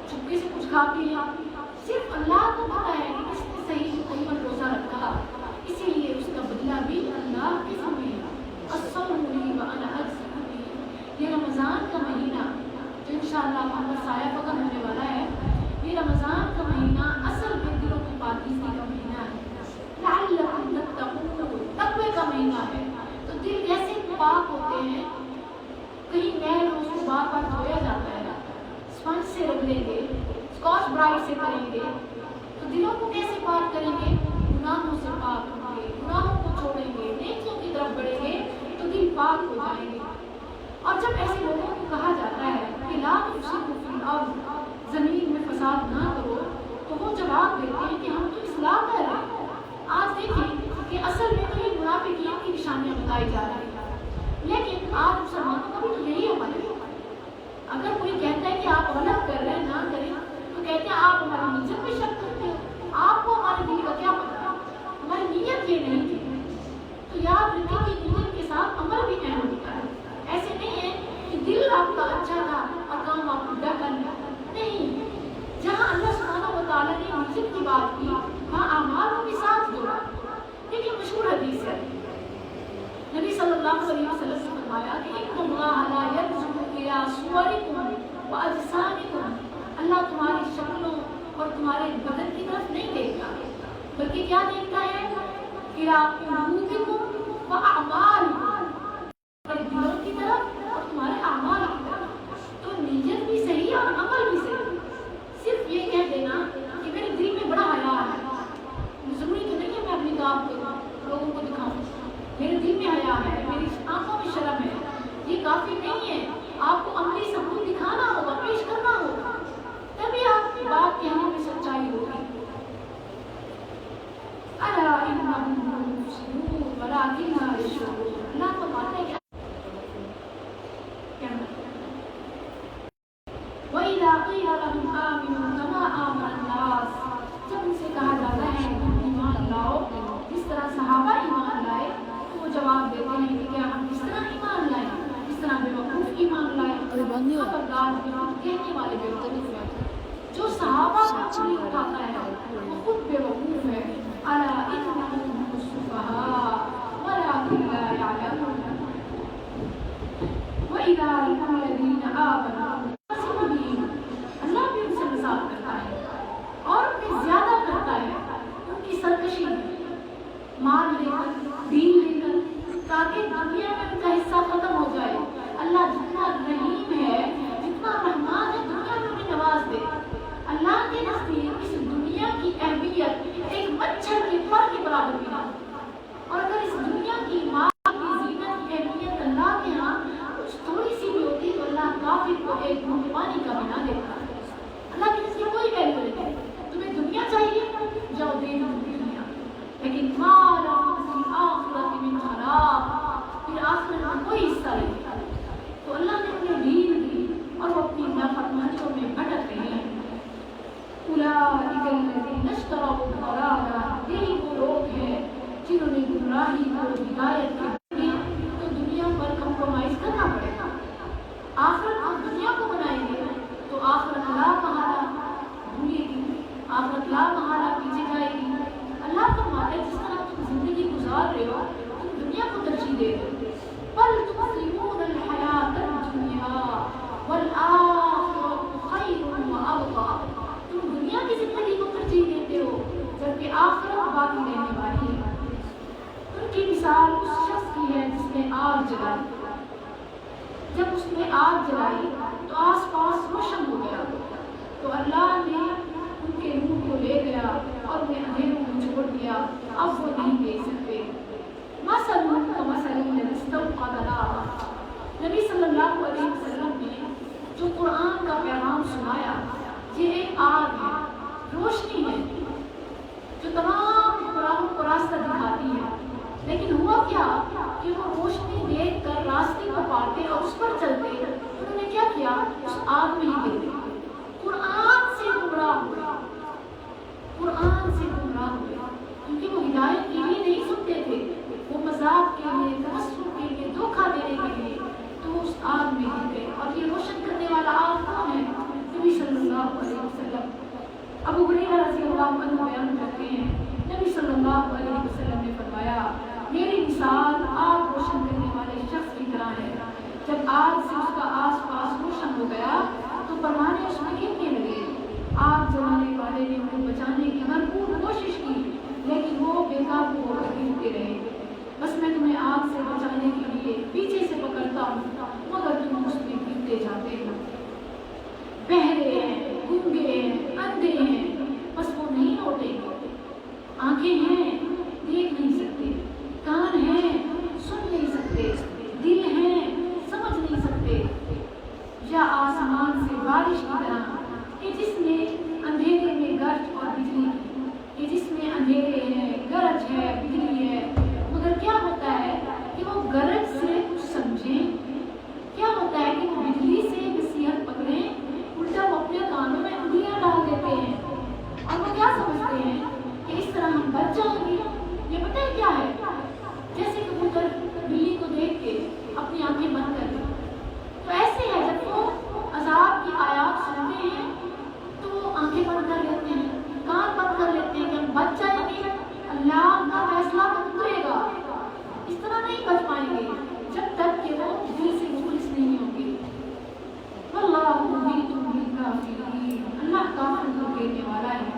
چپکے سے کچھ کھا کے صرف اللہ کو پتا ہے کہ کس نے صحیح مکمل روزہ رکھا، اسی لیے اس کا بدلہ بھی اللہ کے سامنے ہے۔ الصوم لی وانا اجزی بہ، یہ رمضان کا مہینہ جو انشاءاللہ وہاں پر سایہ فکر ہونے والا ہے، یہ رمضان کا مہینہ اصل میں دلوں کی پاکیزگی کا مہینہ ہے، لعلکم تتقون، تقوی کا مہینہ ہے۔ تو دل کیسے پاک ہوتے ہیں؟ کہیں میل ہو اس کو بار بار دھویا جاتا ہے، اسپنج سے رگڑیں گے، اسکاچ برائٹ سے کریں گے، تو دلوں کو کیسے پاک کریں گے؟ گناہوں سے پاک ہوں گے، گناہوں کو چھوڑیں گے، نیکیوں کی طرف بڑھیں گے تو دل پاک ہو جائیں گے۔ اور جب ایسے لوگوں کو کہا جاتا ہے کہ لا تفسدوا فی الارض، زمین میں فساد نہ کرو، جواب دیتے ہیں کہ ہم تو اصلاح کر رہے ہیں. آج دیکھیں کہ اصل میں تو یہ منافقین کی نشانیاں بتائی جا رہی ہیں، لیکن آپ مسلمانوں کا بھی تو یہی عمل ہے. اگر کوئی کہتا ہے کہ آپ غلط کر رہے ہیں نہ کریں تو کہتے ہیں آپ ہماری نیت پہ شک کرتے ہیں. آپ کو ہمارے دل کا کیا پتا؟ ہماری نیت یہ نہیں تھی. تو یاد رکھیں کہ نیت کے ساتھ عمل بھی اہم ہوتا ہے. ایسے نہیں ہے کہ دل آپ کا اچھا تھا اور کام آپ کو ڈر کر نہیں. جہاں اللہ سبحانہ و تعالیٰ نے نیت کی بات کی وہاں اعمال کے ساتھ جوڑا. لیکن مشہور حدیث ہے نبی صلی اللہ علیہ وسلم نے فرمایا کہ ان اللہ لا ينظر الى صورکم واجسامکم، اللہ تمہاری شکلوں اور تمہارے بدن کی طرف نہیں دیکھتا بلکہ کیا دیکھتا ہے؟ الى قلوبکم واعمالکم، تمہارے دلوں کی طرف اور تمہارے اعمال کی طرف. تو نیت بھی صحیح اور عمل بھی صحیح. صرف یہ کہہ دینا کہ میرے دل میں بڑا حیا ہے، ضروری تو نہیں ہے میں اپنی کام کروں لوگوں کو دکھاؤں. میرے دل میں حیا ہے، میری آنکھوں میں شرم ہے، یہ کافی نہیں ہے. آپ کو عملی ثبوت دکھانا ہوگا، پیش کرنا ہوگا، تبھی آپ کی بات کہنے میں سچائی ہوگی. الا انہم مفسدون ولکن لا یشعرون. اللہ فرماتا ہے کہ وَإِذَا قِيلَ لَهُمْ آمِنُوا كَمَا آمَنَ النَّاسُ، جب ان سے کہا جاتا ہے کہ ایمان لاؤ جس طرح صحابہ ایمان لائے تو وہ جواب دیتے ہیں کہ کیا ہم اس طرح ایمان لائیں جس طرح بے وقوف ایمان لائے. خبردار کہنے والے بے وقوف ہیں. جو صحابہ کا چوری اٹھاتا ہے وہ خود بے وقوف ہے. الا انہم هم السفہاء ولکن لا یعلمون. وَإِذَا لَقُوا الَّذِينَ آمَنُوا اللہ بھی ان سے مزاح کرتا ہے اور ان میں زیادہ کرتا ہے ان کی سرکشی مال لے کر دین لے کر تاکہ دنیا میں ان کا حصہ ختم ہو جائے. اللہ جتنا رحیم ہے جتنا رحمان ہے دنیا میں انہیں نواز دے. اللہ کے نزدیک اس دنیا کی اہمیت ایک مچھر کے پر کے برابر بھی نہ. اور اگر اس دنیا کی مال کی زینت کی اہمیت اللہ کے ہاں کچھ تھوڑی سی بھی ہوتی تو اللہ کافر کو ایک گھونٹ پانی کا بھی نہ دیتا. اللہ کی نزدیک کوئی ویلیو نہیں ہے. تمہیں دنیا چاہیے جاؤ دے دو دنیا، لیکن مالا فی آخرت من خلاق، پھر آخرت میں کوئی حصہ نہیں. تو اللہ نے انہیں دین دی اور وہ اپنی نافرمانیوں میں بھٹک رہے ہیں. اولئک الذین اشتروا الضلالہ، یہی وہ لوگ ہیں جنہوں نے گمراہی کو ہدایت کی. تو دنیا پر کمپرومائز کرنا پڑے گا. آخرت ہم دنیا کو بنائیں گے تو آخرت لا محالہ بھولے گی، آخرت لا محالہ پیچھے جائے گی. اللہ فرماتا ہے جس طرح تم زندگی گزار رہے ہو تم دنیا کو ترجیح دے دو. بل تؤثرون الحیاۃ الدنیا والآخرۃ خیر وابقیٰ، تم دنیا کی زندگی کو ترجیح دیتے ہو جبکہ آخرت باقی رہنے والی ہے. ان کی مثال اس شخص کی ہے جس نے آگ جلائی. جب اس نے آگ جلائی تو آس پاس روشن ہو گیا تو اللہ نے ان کے روح کو لے گیا اور انہیں اندھیروں میں چھوڑ دیا. اب وہ نہیں دیکھ سکتے. مثلهم كمثل الذي استوقد نارا، نبی صلی اللہ علیہ وسلم نے جو قرآن کا پیغام سنایا یہ ایک آگ ہے، روشنی ہے جو تمام گمراہوں کو راستہ دکھاتی ہے. لیکن ہوا کیا کہ وہ روشنی دیکھ کر راستے کو پاتے اور اس پر چلتے. انہوں نے کیا کیا؟ اس آگ میں ہی گر گئے. قرآن سے گمراہ ہوئے، قرآن سے گمراہ ہوئے کیونکہ وہ ہدایت کے لیے نہیں سنتے تھے، وہ مذاق کے لیے، تبسم کے لیے، دھوکہ دینے کے لیے. تو اس آگ میں گر گئے. اور یہ روشن کرنے والا آگ کون ہے؟ نبی صلی اللہ علیہ وسلم. ابو ہریرہ رضی اللہ عنہ بیان کرتے ہیں نبی صلی اللہ علیہ وسلم نے فرمایا میری مثال آگ روشن کرنے والے شخص کی طرح ہے. جب آگ سے اس کا آس پاس روشن ہو گیا تو پروانے اس میں گرنے لگے. آگ جلانے والے نے انہیں بچانے کی بھرپور کوشش کی لیکن وہ بے قابو ہو کر گرتے رہے. بس میں تمہیں آگ سے بچانے کے لیے پیچھے سے پکڑتا ہوں مگر تم اس میں گرتے جاتے ہو. بہرے ہیں، گونگے ہیں، اندھے ہیں، بس وہ نہیں لوٹیں گے. آنکھیں ہیں دیکھ نہیں سکتے، کان ہیں سن نہیں سکتے، دل ہیں سمجھ نہیں سکتے. یا آسمان سے بارش کی طرح کہ جس نے اندھیرے میں گرج اور بجلی کی بچہ ہوگی. یہ پتہ ہے کیا ہے؟ جیسے کبوتر بلی کو دیکھ کے اپنی آنکھیں بند کر لیں. تو ایسے ہے جب وہ عذاب کی آیات سنتے ہیں تو آنکھیں بند کر لیتے ہیں, کان بند کر لیتے ہیں کہ ہم بچ جائیں گے, اللہ کا فیصلہ بدلے گا. اس طرح نہیں بچ پائیں گے جب تک کہ وہ دل سے مخلص نہیں ہوں گے. واللہ محیط بالکافرین, اللہ کافروں کو گھیرنے والا ہے.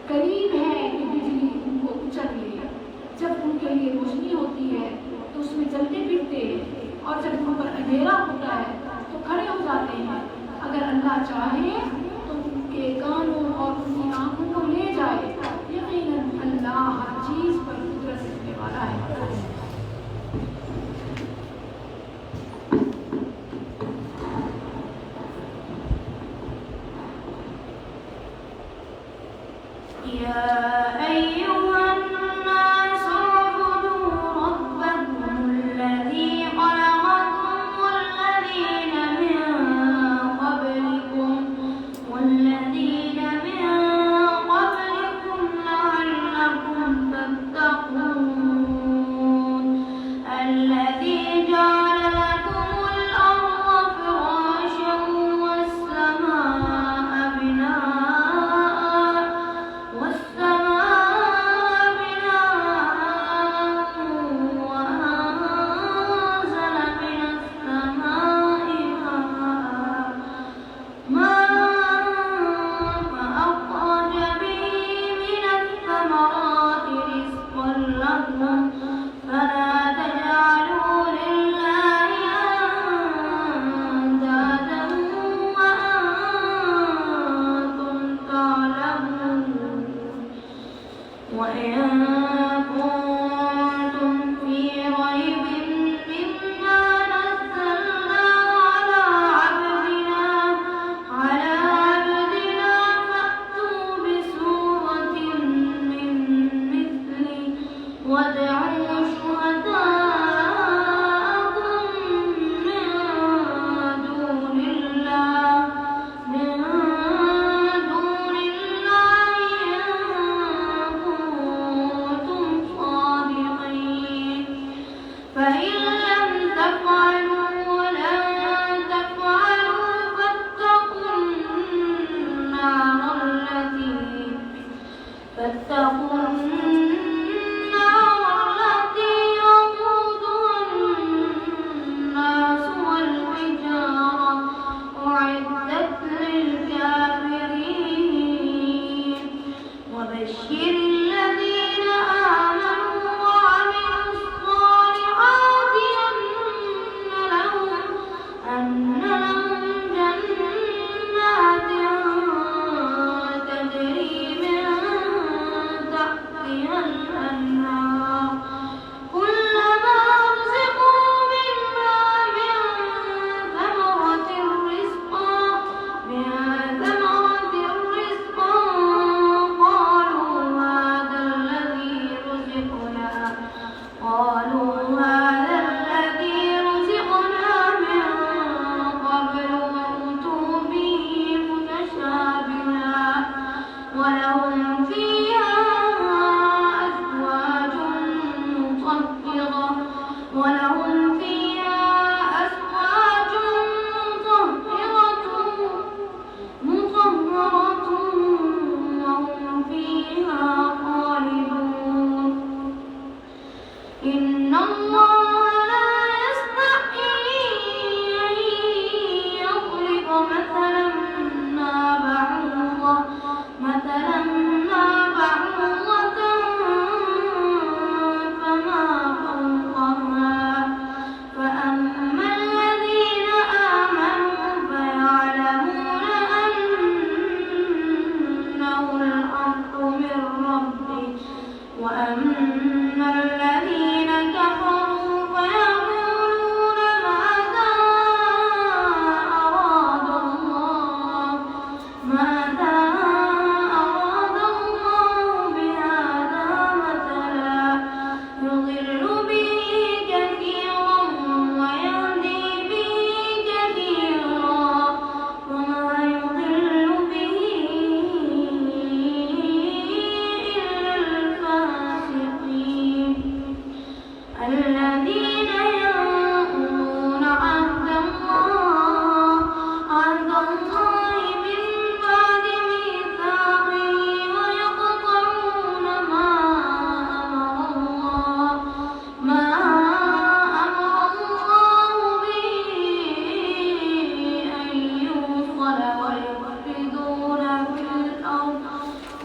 قریب ہے کہ بجلی ان کو کچل لے. جب ان کے لیے روشنی ہوتی ہے تو اس میں چلتے پھرتے ہیں, اور جب ان پر اندھیرا ہوتا ہے تو کھڑے ہو جاتے ہیں. اگر اللہ چاہے تو ان کے کانوں اور ان کی آنکھوں کو لے جائے. یقیناً اللہ ہر چیز پر قدرت رکھنے والا ہے.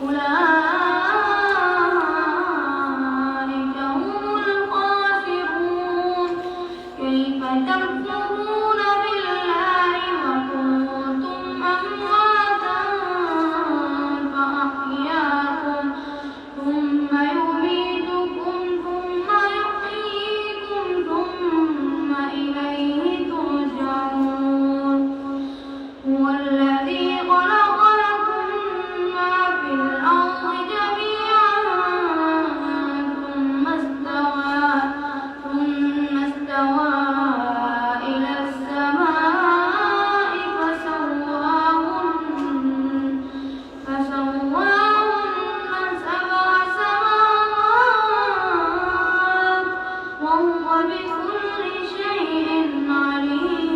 أولئك هم الخاسرون كيف تكفرون بالله وكنتم أمواتا فأحياكم ثم يميتكم ثم يحييكم ثم إليه ترجعون هو الذي خلق لكم ما في الأرض جميعا ثم استوى إلى السماء فسواهن سبع سماوات وهو بكل شيء عليم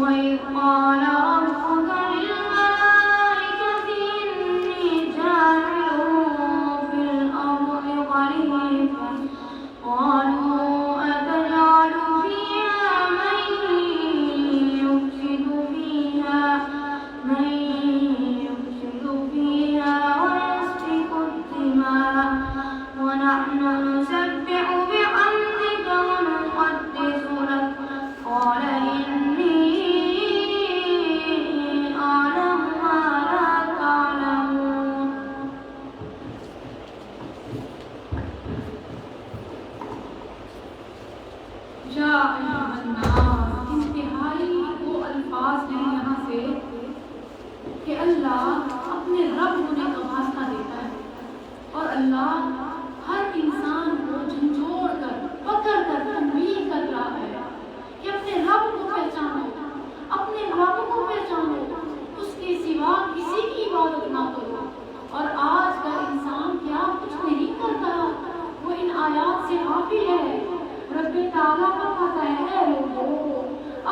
وإذ قال ربك للملائكة إني جاعل في الأرض خليفة قالوا أتجعل فيها من يفسد فيها ويسفك الدماء ونحن نسبح بحمدك ونقدس لك قال إني أعلم ما لا تعلمون یا ایھا الناس، انتہائی وہ الفاظ ہیں یہاں سے کہ اللہ اپنے رب ہونے کا واسطہ دیتا ہے اور اللہ ہر انسان کو جھنجھوڑ کر پکڑ کر تنبیہ کر رہا ہے کہ اپنے رب کو پہچانو، اپنے رب کو پہچانو، اس کے سوا کسی کی عبادت نہ کرو۔ اور آج کا انسان کیا کچھ نہیں کرتا، وہ ان آیات سے غافل ہے۔ رب تعالیٰ کا کہتا ہے اے لوگو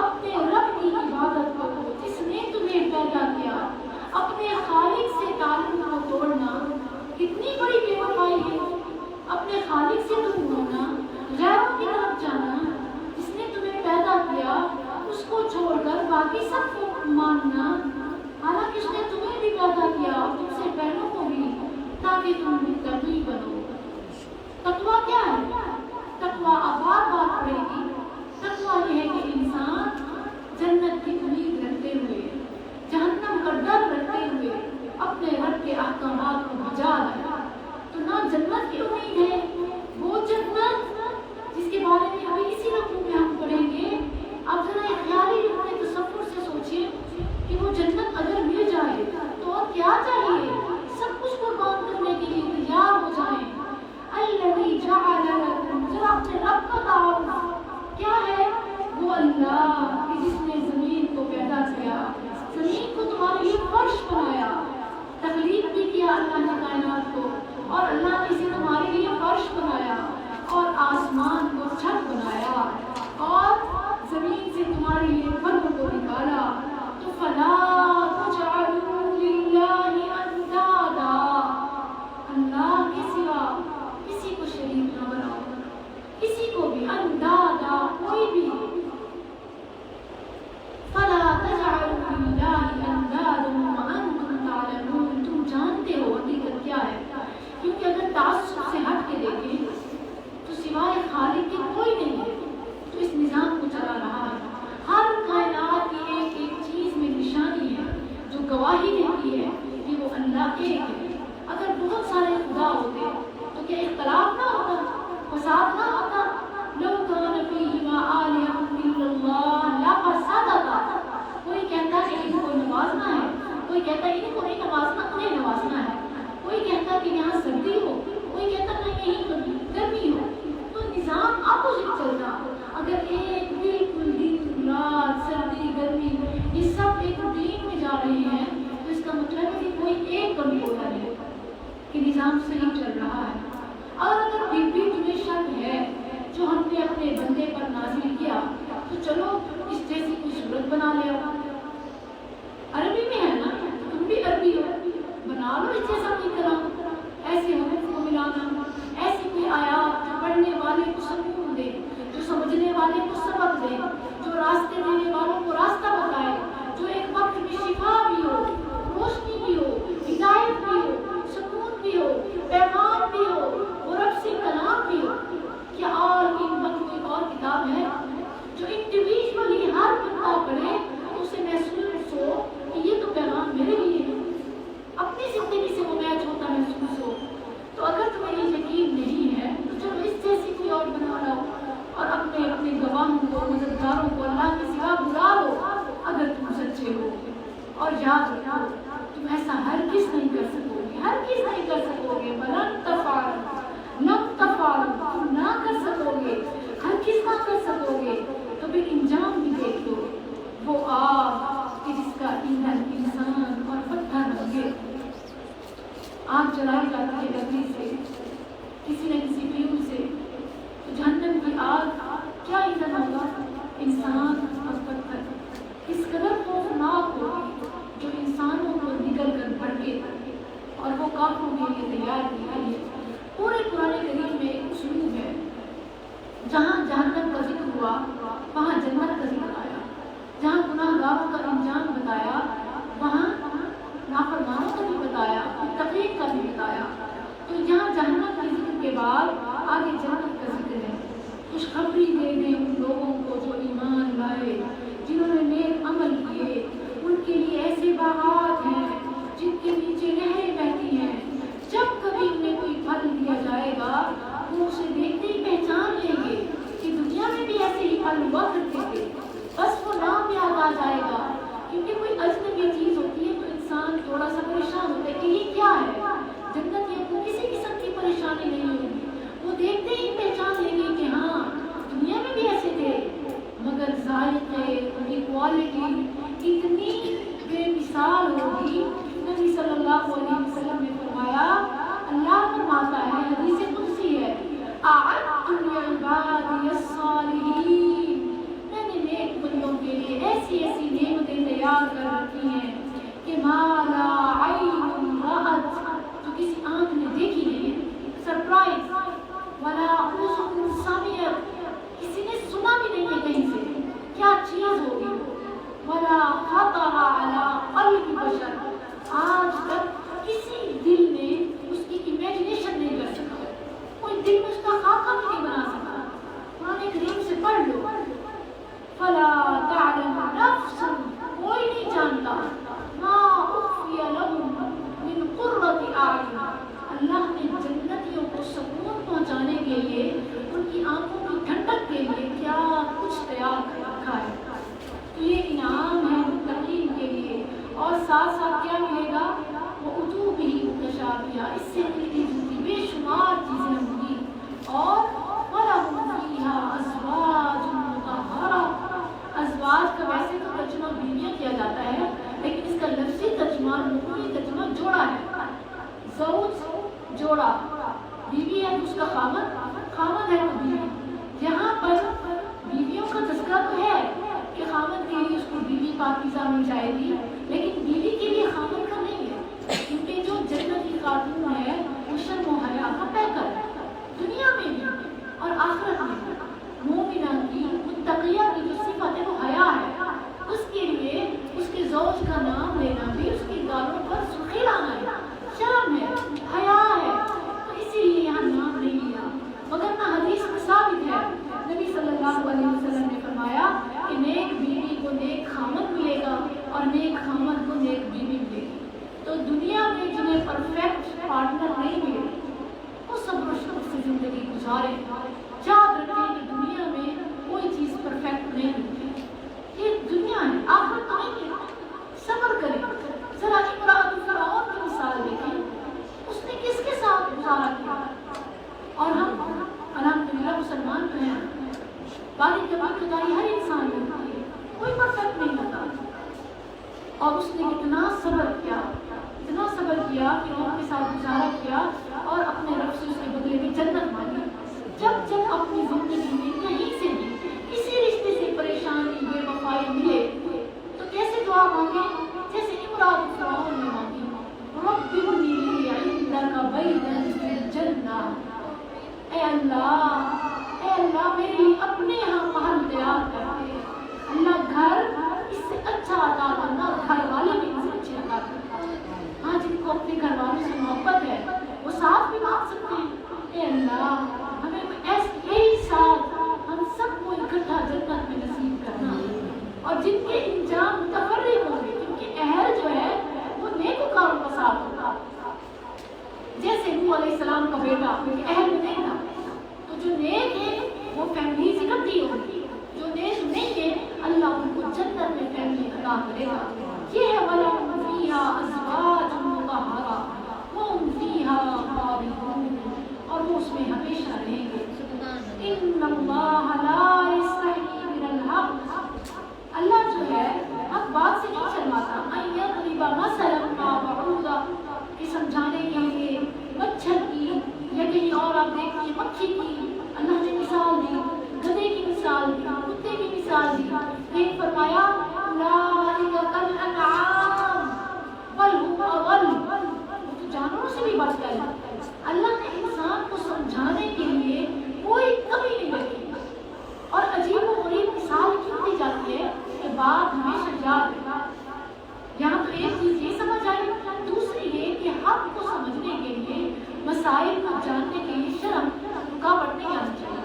اپنے رب کی عبادت کرو جس نے تمہیں پیدا کیا۔ اپنے خالق سے تعلق کو توڑنا کتنی بڑی بے وفائی ہے۔ اپنے خالق سے دور ہونا، غیروں کی طرف جانا، جس نے تمہیں پیدا کیا اس کو چھوڑ کر باقی سب کو ماننا، حالانکہ اس نے تمہیں بھی پیدا کیا اور تم سے پہلوں کو بھی، تاکہ تم متقی بنو۔ تقویٰ کیا ہے؟ تقویٰ اب بار بار پڑے گی۔ تقویٰ یہ ہے کہ انسان جنت کی امید رکھتے ہوئے، جہنم کا ڈر رکھتے ہوئے اپنے رب کے احکامات کو بجا لائے۔ تو نہ جنت کی امید ہے، وہ جنت جس کے بارے میں ابھی اسی رقم میں ہم پڑھیں گے، آپ ذرا ایک خیالی اپنے تصور سے سوچیے کہ وہ جنت اگر مل جائے تو اور کیا چاہیے؟ سب کچھ قربان کرنے کے لیے تیار ہو جائیں۔ الذی جعل لکم، ذرا اپنے رب کا تعارف کیا ہے؟ وہ اللہ کہ جس نے زمین کو پیدا کیا، زمین کو تمہارے لیے فرش بنایا، تخلیق بھی کیا اللہ نے کائنات کو، اور اللہ نے اسے تمہارے لیے فرش بنایا اور آسمان کو چھت بنایا اور زمین سے تمہارے لیے پھل کو نکالا۔ تو فلا تجعلوا للہ اندادا، اللہ کے سوا کسی کو شریک نہ بناؤ، کسی کو بھی اندادا، کوئی بھی۔ فلا تجعلوا للہ اندادا وانتم تعلمون، تم جانتے ہو حقیقت کیا ہے۔ کیونکہ اگر تعصب سے ہٹ کے دیکھیں تو سوائے خالق کے کوئی نہیں ہے تو اس نظام کو چلا رہا ہے۔ ہر کائنات کی ایک ایک چیز میں نشانی ہے جو گواہی دیتی ہے کہ وہ اللہ ایک ہے۔ اگر بہت سارے خدا ہوتے تو کیا اختلاف نہ ہوتا، فساد نہ ہوتا؟ لو کان فیہما آلہۃ الا اللہ لفسدتا، کوئی کہتا ہے ان کو نوازنا ہے، کوئی کہتا ہے ان کو نہیں نوازنا، انہیں نوازنا ہے، کوئی کہتا کہ یہاں سردی ہو، کوئی کہتا نہیں یہیں گرمی ہو، تو نظام اپوزٹ چلتا۔ اگر ایک بالکل دن رات سردی گرمی یہ سب ایک روٹین میں جا رہے ہیں تو اس کا مطلب ہے کہ کوئی ایک کمی ہوتا نہیں کہ نظام صحیح چل رہا ہے۔ اور اگر پھر بھی تمہیں شک ہے جو ہم نے اپنے بندے پر نازل کیا تو چلو اس جیسی کوئی صورت بنا لے۔ عربی میں ہے نا، تم بھی عربی ہو، بنا لو اس جیسا کوئی کلام، ایسے حروف کو ملانا، ایسی کوئی آیات جو پڑھنے والے کو سکون دے، جو سمجھنے والے کو سبق دے، جو راستے دینے والوں کو راستہ بتائے، جو ایک وقت میں شفا بھی ہو، روشنی آگ جلائی جاتی ہے لکڑی سے، کسی نہ کسی فیول سے، تو جہنم کی آگ کیا ایندھن ہوگا؟ انسان اور پتھر. اس قدر خوفناک ہوگی جو انسانوں کو نگل کر بھڑکے اور وہ کافروں کے لیے تیار کی گئی ہے. پورے قرآن کریم میں ایک اسلوب ہے، جہاں جہنم کا ذکر ہوا وہاں جنت کا ذکر آیا، جہاں گناہ گاروں کا انجام بتایا وہاں نافرمانوں کا بھی بتایا، تقریب کا بھی بتایا. تو یہاں جہنم کے ذکر کے بعد آگے جنت کا ذکر ہے. خوشخبری دے دیں ان لوگوں کو جو ایمان لائے، جنہوں نے نیک عمل کیے، ان کے لیے ایسے باغات ہیں جن کے نیچے نہریں بہتی ہیں. جب کبھی انہیں کوئی پھل دیا جائے گا وہ اسے دیکھتے ہی پہچان لیں گے کہ دنیا میں بھی ایسے ہی پھل ہوا کرتے تھے. بس وہ نام یاد آ جائے گا، کیونکہ کوئی اجنبی چیز ہوتی ہے تو انسان تھوڑا سا پریشان ہوتا ہے کہ یہ کیا ہے. جنت یہ کو کسی قسم کی پریشانی نہیں ہوگی، وہ دیکھتے ہی پہچان لیں گے کہ ہاں دنیا میں بھی ایسے تھے. مگر ذائقے، ان کی کوالٹی اتنی بے مثال ہوگی. نبی صلی اللہ علیہ وسلم نے فرمایا، اللہ فرماتا ہے، حدیث قدسی ہے، اعدت لعبادی الصالحین، میں نے نیک بندوں کے لیے ایسی ایسی نعمتیں تیار کر رکھی ہیں کہ ما لا عین رأت، جو کسی آنکھ نے دیکھی نہیں ہے. سرپرائز. ولا اذن سمعت، کسی نے سنا بھی نہیں ہے کہیں سے کیا چیز ہوگی. ولا خطر علی قلب بشر، آج تک کسی دل نے اس کی امیجنیشن نہیں کر سکا، کوئی دل میں اس کا خاکہ بھی نہیں بنا سکا. قرآن کریم سے پڑھ لو. فلا تعلم نفس، کوئی نہیں جانتا، ما اخفی لهم من قرۃ اعین، اللہ نے جنتیوں کو سکون پہنچانے کے لیے، ان کی آنکھوں کی ٹھنڈک کے لیے کیا کچھ تیار کر رکھا ہے. تو یہ انعام ہے متقین کے لیے. اور ساتھ ساتھ کیا ملے گا؟ وہ اتو بھی متشابہہ، اس سے ملتی جلتی بے شمار چیزیں ہوں گی. اور وَلَهُمْ فِيهَا أَزْوَاجٌ مُطَهَّرَةٌ، ازواج کا ویسے تو ترجمہ بیویاں کیا جاتا ہے، لیکن اس کا لفظی ترجمہ، لغوی ترجمہ جوڑا ہے. زوج جوڑا، بیوی ہے تو اس کا خامد ہے تو بیوی. یہاں پر بیویوں کا تذکرہ تو ہے کہ خامد کے لیے اس کو بیوی پاکیزہ مل جائے گی، لیکن بیوی کے لیے خامد کا نہیں ہے. کیونکہ جو جنت کی خاتون ہے وہ شرم و حیا کا پیکر ہے، دنیا میں بھی اور آخرت میں بھی. مومنہ کی، متقیہ کی جو صفت ہے وہ حیا ہے. اس کے لیے اس کے زوج کا نام لینا بھی اس کے گالوں پر سرخی لانا ہے، شرم ہے، حیا ہے. تو اسی لیے یہاں نام نہیں لیا. مگر نہ حدیث میں ثابت ہے، نبی صلی اللہ علیہ وسلم نے فرمایا کہ نیک بیوی کو نیک خامد ملے گا اور نیک خامد کو نیک بیوی ملے گی. تو دنیا میں جنہیں پرفیکٹ پارٹنر نہیں ملے وہ صبر و شکر سے زندگی گزارے. یاد رکھیں کہ دنیا میں کوئی چیز پرفیکٹ نہیں ملتی، یہ دنیا ہے، آخرت نہیں ہے. صبر کریں. ذرا امراۃ فرعون کی مثال دیکھیں، اس نے کس کے ساتھ گزارا کیا. اور ہم الحمدللہ مسلمان تو ہیں، باقی کبھی خدائی ہر انسان میں ہوتی ہے، کوئی پرفیکٹ نہیں ہوتا. اور اس نے اتنا صبر کیا کہ ان کے ساتھ گزارا کیا اور اپنے رب سے اس کے بدلے میں جنت مانگی. جب اپنی زندگی میں کہیں سے بھی کسی رشتے سے پریشانی، بے وفائی ملے تو کیسے دعا مانگے؟ جیسے امراۃ فرعون نے مانگی، رب ابنی لی عندک بیتا فی الجنہ، اے اللہ میرے لیے اپنے یہاں محل تیار کر دے. اللہ گھر اس سے اچھا عطا کرنا، گھر والے بھی اس سے اچھے عطا کرنا. ہاں جن کو اپنے گھر والوں سے محبت ہے وہ ساتھ بھی مانگ سکتے ہیں. اے اللہ ہمیں یہی ساتھ ہم سب کو اکٹھا جنت میں نصیب کرنا، اور جن کے انجام متفرق ہوں گے، کیونکہ اہل جو ہے وہ نیکوکاروں کا ساتھ ہوگا. جیسے نوح علیہ السلام کا بیٹا کیونکہ اہل میں نہیں تھا، تو جو نیک ہے وہ فیملی اکٹھی ہوگی، جو نیک نہیں ہے اللہ ان کو جنت میں فیملی عطا کرے گا. یہ ہے وَلَهُمْ فِيهَا أَزْوَاجٌ مُطَهَّرَةٌ وَهُمْ فِيهَا خَالِدُونَ، اور وہ اس میں ہمیشہ رہیں گے. إِنَّ اللَّهَ لَا يَسْتَحْيِي مِنَ الْحَقِّ، اللہ جو ہے حق بات سے نہیں شرماتا. أَن يَضْرِبَ مَثَلًا مَا بَعُوضَةٍ، کہ سمجھانے کے لیے بڑھ کر اللہ نے انسان کو سمجھانے کے لیے کوئی کمی نہیں رکھی، اور عجیب و غریب مثال کیوں دی جاتی ہے کہ بات ہمیشہ یاد ہے۔ یہاں تو ایک چیز یہ سمجھ آئی، دوسری یہ کہ حق کو سمجھنے کے لیے، مسائل کو جاننے کے لیے شرم رکاوٹ نہیں آنی چاہیے۔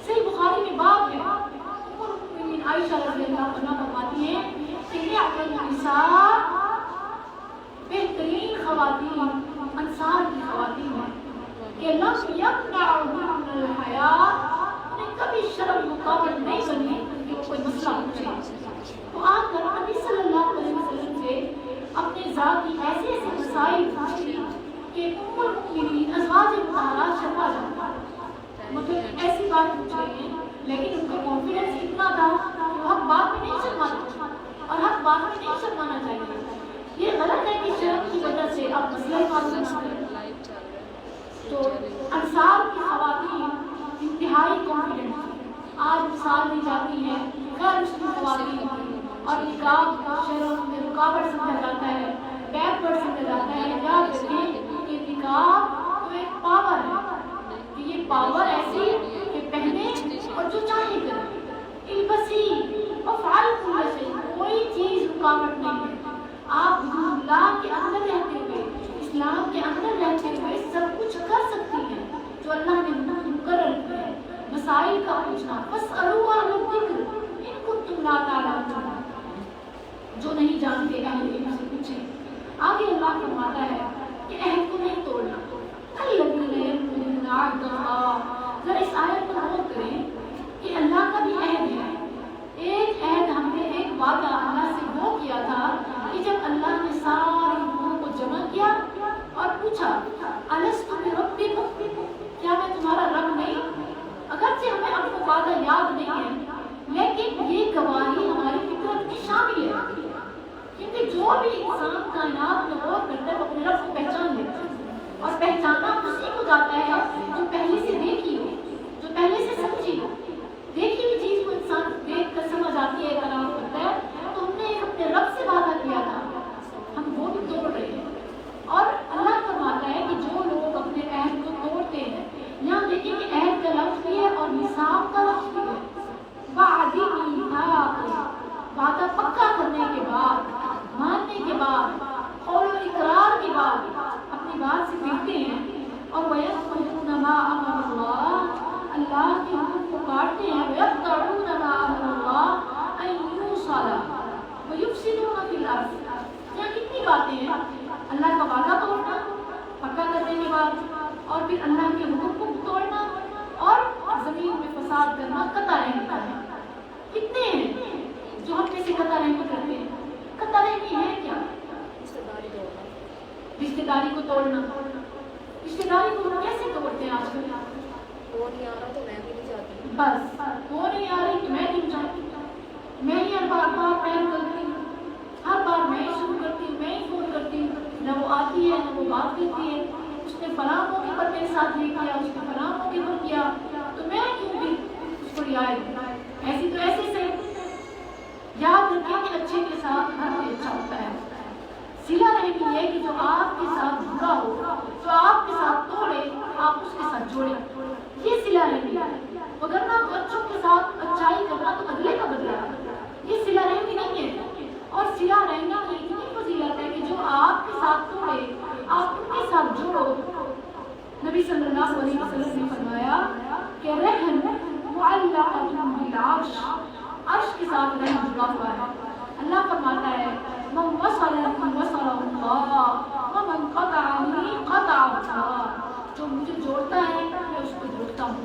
صحیح بخاری میں باب ہے، ام المؤمنین عائشہ رضی اللہ عنہا فرماتی ہیں کہ نعم النساء، بہترین خواتین انصار کی خواتین ہیں کہ لم یمنعهن الحیاء، انہیں کبھی شرم رکاوٹ نہیں بنی کہ وہ کوئی مسئلہ پوچھے، تو آ کر نبی صلی اللہ علیہ وسلم سے اپنے ذاتی ایسے ایسے مسائل پوچھتی کہ ام المؤمنین ازواج مطہرات شفا جاتا، مطلب ایسی بات پوچھ رہی ہیں لیکن ان کا کانفیڈنس اتنا تھا کہ وہ حق بات میں نہیں شرماتے، اور حق بات میں نہیں شرمانا چاہیے۔ یہ غلط ہے کہ شرم کی وجہ سے آپ مسئلہ معلوم کریں۔ تو انصار کی خواتین انتہائی کانفیڈنٹ تھی۔ آج مثال دی جاتی ہے غیر مسلم خواتین کی، اور نکاح شرم میں رکاوٹ سمجھا جاتا ہے، بیک ورڈ سمجھا جاتا ہے۔ یاد رکھیں کہ نکاح تو ایک پاور ہے، کہ یہ پاور ایسی کہ پہنے اور جو چاہے کرے، البسی افعال کل شیء، کوئی چیز رکاوٹ نہیں ہے۔ آپ اللہ کے اندر رہتے ہوئے، اسلام کے اندر رہتے ہوئے سب کچھ کر سکتی ہیں جو اللہ نے مقرر کیا ہے۔ مسائل کا پوچھنا، فاسألوا اہل الذکر ان کنتم لا تعلمون، جو نہیں جانتے اہل علم سے پوچھیں۔ آگے اللہ فرماتا ہے کہ عہد کو نہیں توڑنا، الذین ينقضون عہد اللہ، ذرا اس آیت کو نوٹ کریں کہ اللہ کا بھی عہد ہے۔ ایک عہد ہم نے، ایک وعدہ اللہ سے وہ کیا تھا کہ جب اللہ نے ساری روحوں کو جمع کیا اور پوچھا الست بربکم، کیا میں تمہارا رب نہیں؟ اگرچہ ہمیں اب وہ وعدہ یاد نہیں ہے لیکن یہ گواہی ہماری فطرت میں شامل ہے، کیونکہ جو بھی انسان کائنات میں غور کرتا ہے وہ اپنے رب کو پہچان لیتا ہے، اور پہچانا اسی کو جاتا ہے جو پہلے سے دیکھی ہو، جو پہلے سے سمجھی ہو۔ دیکھی ہوئی چیز کو انسان دیکھ کر سمجھ آتی ہے، تناؤ کرتا ہے، تو ہم نے ایک اپنے رب سے وعدہ کیا تھا، ہم وہ بھی توڑ رہے ہیں۔ اور اللہ فرماتا ہے کہ جو لوگ اپنے عہد کو توڑتے ہیں، یہاں دیکھیں کہ عہد کا لفظ بھی ہے اور میثاق کا لفظ بھی ہے۔ وعدی میثاق، وعدہ پکا کرنے کے بعد، ماننے کے بعد، قول و اقرار کے بعد اپنی بات سے پھرتے ہیں، اور وَيَنقُضُونَ مَا أَمَرَ اللَّهُ، اللہ کے حکم کو کاٹتے ہیں، وَيَقْطَعُونَ مَا أَمَرَ اللَّهُ أَن يُوصَلَ وَيُفْسِدُونَ فِي الْأَرْضِ۔ یہاں کتنی باتیں ہیں، اللہ کا وعدہ توڑنا پکا کرنے کے بعد، اور پھر اللہ کے حکم کو توڑنا، اور زمین میں فساد کرنا، قطع رحمی کرنا۔ کتنے ہیں جو ہم کیسے قطع رحمی کرتے ہیں؟ قطع رحمی ہے کیا؟ رشتہ داری کو توڑنا۔ رشتہ داری کو کیسے توڑتے ہیں آج کل؟ وہ نہیں آ رہا تو میں بھی نہیں جاتی، بس وہ نہیں آ رہی کہ میں نہیں جاتی، میں ہی ہر بار پہل کرتی ہوں، ہر بار میں ہی شروع کرتی ہوں، میں ہی فون کرتی ہوں، نہ وہ آتی ہے نہ وہ بات کرتی ہے، اس نے فلاں موقع پر میرے ساتھ یہ کیا، اس نے فلاں موقع پر کیا، تو میں کیوں بھی اس کو رعایت کروں؟ ایسی تو ایسے سے یاد رکھیں کہ اچھے کے ساتھ ہر کوئی اچھا ہوتا ہے۔ صلہ رحمی یہ کہ جو آپ کے ساتھ برا ہو، جو آپ کے ساتھ توڑے، آپ اس کے ساتھ جوڑیں، یہ صلہ رحمی ہے۔ وگرنہ بچوں کے ساتھ اچھائی کرنا تو اگلے کا بدلہ ہے، یہ صلہ رحمی نہیں ہے۔ اور صلہ رحمی کی اتنی فضیلت ہے کہ جو آپ کے ساتھ توڑے آپ ان کے ساتھ جوڑو۔ نبی صلی اللہ علیہ وسلم نے فرمایا کہ رحم معلقۃ بالعرش، عرش کے ساتھ رحم جڑا ہوا ہے۔ اللہ فرماتا ہے من وصلنی وصلہ اللہ ومن قطعنی قطعہ اللہ، جو مجھے جوڑتا ہے میں اس کو جوڑتا ہوں۔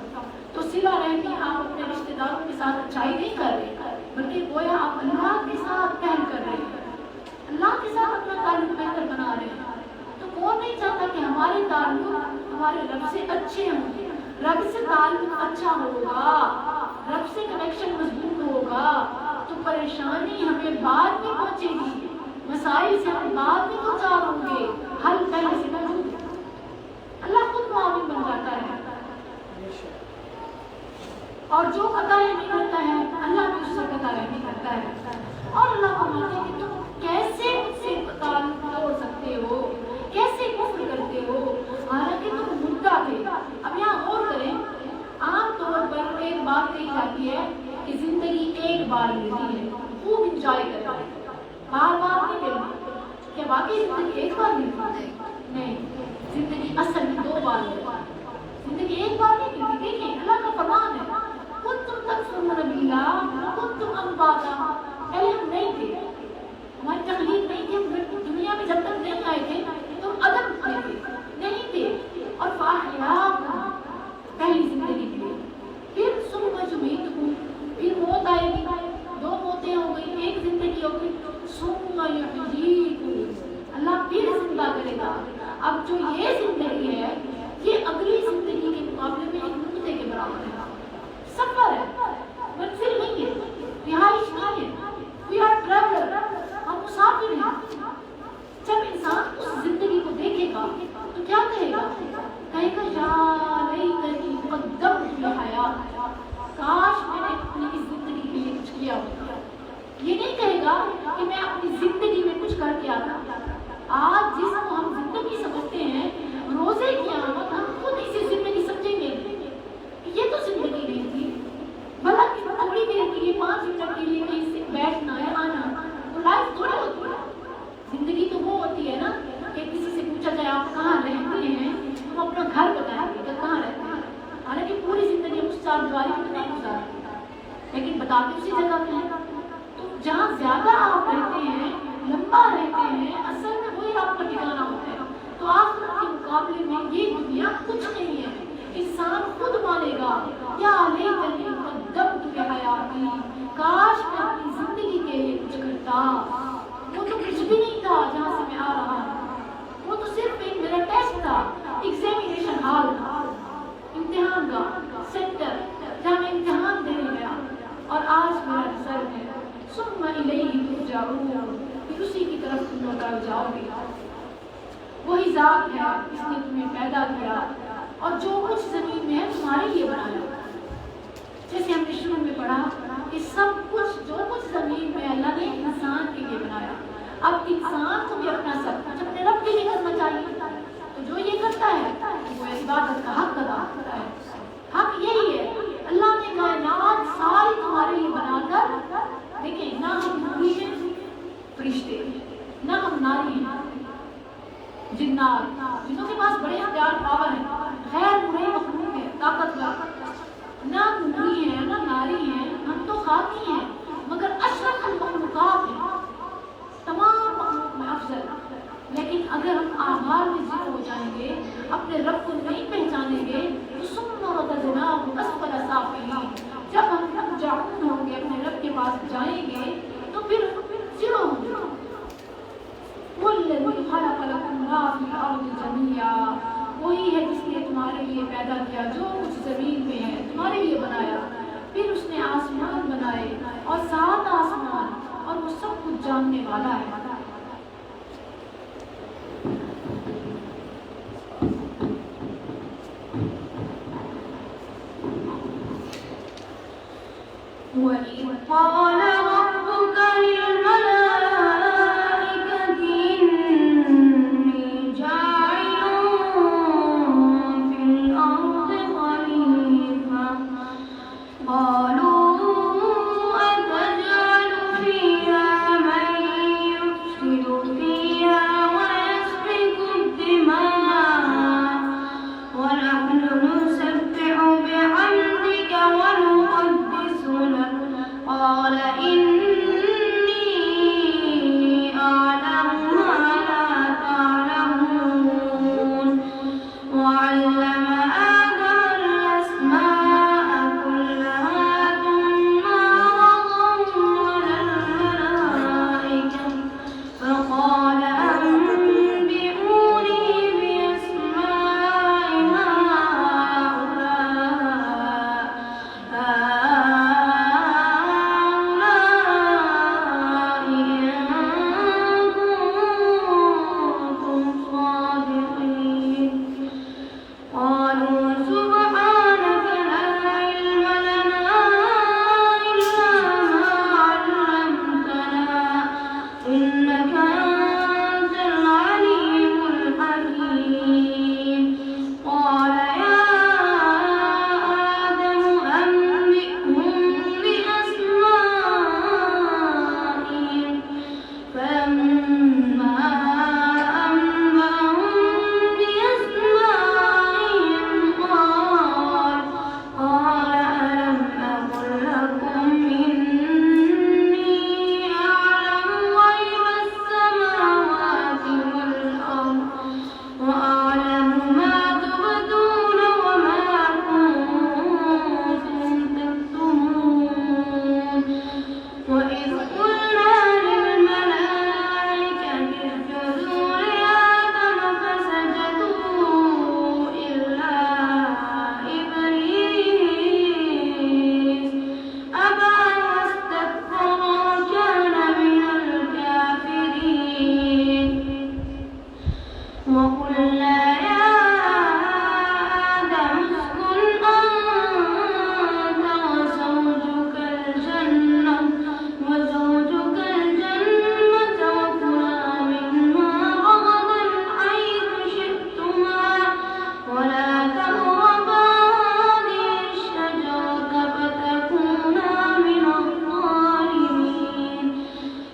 تو صلہ رحمی آپ اپنے رشتہ داروں کے ساتھ اچھائی نہیں کر رہے بلکہ گویا آپ اللہ کے ساتھ پہل کر رہے ہیں، اللہ کے ساتھ اپنا تعلق بہتر بنا رہے ہیں۔ تو کون نہیں چاہتا کہ ہمارے تعلق ہمارے رب سے اچھے ہوں؟ رب سے تعلق اچھا ہوگا، رب سے کنیکشن مضبوط ہوگا تو پریشانی ہمیں بعد میں پہنچے گی، مسائل سے ہم بعد میں دو چار ہوں گے، حل پہلے سے موجود ہے۔ اللہ خود معاون بن جاتا ہے، اور جو قطع رحمی کرتا ہے اللہ بھی اس سے قطع رحمی کرتا ہے۔ اور اللہ فرماتے ہیں کہ تم کیسے مجھ سے تعلق توڑ سکتے ہو، کیسے کفر کرتے ہو، زندگی اصل میں 2 بار ہوتی ہے، زندگی ایک بار نہیں ملتی. دیکھیں اللہ کا فرمان ہے کنتم تکفرون باللہ وکنتم امواتا، پہلے ہم نہیں تھے، ہماری تخلیق نہیں تھی، ہم دنیا میں جب تک نہیں آئے تھے تو ہم عدم تھے، نہیں تھے. اور فاحیاکم پہلی زندگی کے لیے، پھر ثم یمیتکم، پھر موت آئے گی، 2 موتیں ہو گئی، ایک زندگی ہو گئی، ثم یحییکم، اللہ پھر زندہ کرے گا. اب جو یہ زندگی ہے یہ اگلی زندگی کے مقابلے میں ایک نقطے کے برابر ہے، سفر ہے، منزل نہیں ہے، رہائش نہیں ہے. We are traveler، ہم مسافر ہیں. جب انسان اس زندگی کو دیکھے گا تو کیا کہے گا؟ کہے گا یا لیتنی قدمت لحیاتی، کاش میں نے اپنی اس زندگی کے لیے کچھ کیا ہوتا. یہ نہیں کہے گا کہ میں اپنی زندگی میں کچھ کر کے آتا. آج جس کو ہم زندگی سمجھتے ہیں، روزے قیامت ہم خود اسی زندگی سمجھیں گے. یہ تو زندگی نہیں تھی، بھلا کہ تھوڑی دیر کے لیے 5 منٹ کے لیے کہیں سے بیٹھنا ہے آنا، تو لائف تھوڑی ہوتی ہے. زندگی تو وہ ہوتی ہے نا کہ کسی سے پوچھا جائے آپ کہاں رہتے ہیں، تم اپنا گھر بتائیں گے کہ کہاں رہتے ہیں. حالانکہ پوری زندگی ہم اس 4 دیواری میں نہیں گزارتے، لیکن بتاتے اسی جگہ پہ ہیں. تو جہاں زیادہ آپ رہتے ہیں، لمبا رہتے ہیں، اصل میں وہی آپ کا ٹھکانا ہوتا ہے. تو آخرت کے مقابلے میں یہ دنیا کچھ نہیں ہے. انسان خود مانے گا یا لیتنی قدمت لحیاتی، کاش میں اپنی زندگی کے لیے کچھ کرتا. وہ تو کچھ بھی نہیں تھا جہاں سے میں آ رہا ہوں، وہ تو صرف ایک میرا ٹیسٹ تھا، ایگزامینیشن ہال تھا، امتحان کا سینٹر جہاں میں امتحان دینے گیا. اور آج میرا رزلٹ ہے. ثم الیہ ترجعون، پھر اسی کی طرف تم لوٹائے جاؤ گے. وہی ذات ہے جس نے تمہیں پیدا کیا اور جو کچھ زمین میں ہے تمہارے لیے بنایا. جیسے ہم نے شروع میں پڑھا کہ سب کچھ جو کچھ زمین میں اللہ نے انسان کے لیے بنایا. اب انسان کو بھی اپنا سب کچھ اپنے رب کے لیے کرنا چاہیے. تو جو یہ کرتا ہے وہ عبادت کا حق ادا کرتا ہے. حق یہی ہے، اللہ نے کائنات ساری تمہارے لیے بنا کر، دیکھیں نہ ہم نبی ہیں فرشتے، نہ ہم ناری ہیں جنات، جنوں کے پاس بڑے اختیار پاور ہیں، غیر مرئی مخلوق ہے، طاقتور، نہ نبی ہیں نہ ناری ہیں، ہم تو خاکی ہیں مگر اشرف المخلوقات ہیں، تمام مخلوق میں افضل. لیکن اگر ہم اعمال میں ضد ہو جائیں گے، اپنے رب کو نہیں پہچانیں گے تو ثم رددناہ اسفل سافلین، جب ہم رجعون ہوں گے اپنے رب کے پاس جائیں گے تو پھر زیرو ہوں گے. والذی خلق لکم ما فی الارض جمیعا، وہی ہے جس نے تمہارے لیے پیدا کیا جو کچھ زمین میں ہے تمہارے لیے بنایا. پھر اس نے آسمان بنائے اور 7 آسمان، اور وہ سب کچھ جاننے والا ہے. وَإِذْ قَالَ رَبُّكَ لِلْمَلَائِكَةِ إِنِّي جَاعِلٌ فِي الْأَرْضِ خَلِيفَةً قَالُوا أَتَجْعَلُ فِيهَا مَن يُفْسِدُ فِيهَا وَيَسْفِكُ الدِّمَاءَ وَنَحْنُ نُسَبِّحُ بِحَمْدِكَ وَنُقَدِّسُ لَكَ قَالَ وأعلم ما تبدون وما كنتم تكتمون وإذ قلنا للملائكة اسجدوا لآدم فسجدوا إلا إبليس أبى واستكبر وكان من الكافرين وقلنا يا آدم اسكن أنت وزوجك الجنة وكلا منها رغدا حيث شئتما ولا تقربا هذه الشجرة فتكونا من الظالمين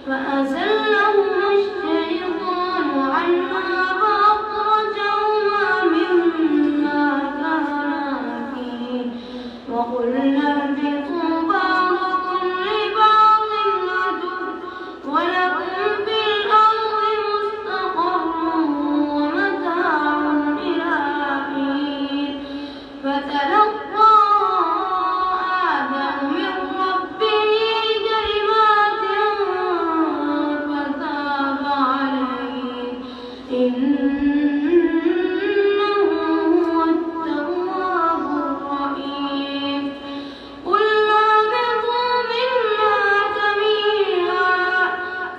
فأزلهما الشيطان عنها فأخرجهما مما كانا فيه وقلنا اهبطوا بعضكم لبعض عدو ولكم في الأرض مستقر ومتاع إلى حين فتلقى آدم من ربه كلمات فتاب عليه إنه هو التواب الرحيم قلنا اهبطوا منها جميعا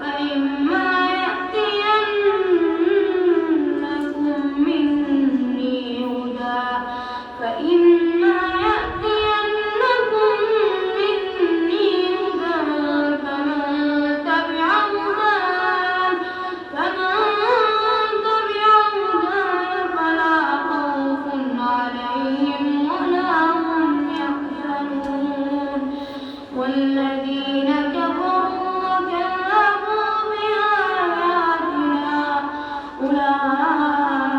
فإما يأتينكم مني هدى فمن تبع هداي فلا خوف عليهم ولا هم يحزنون والذين كفروا وكذبوا بآياتنا أولئك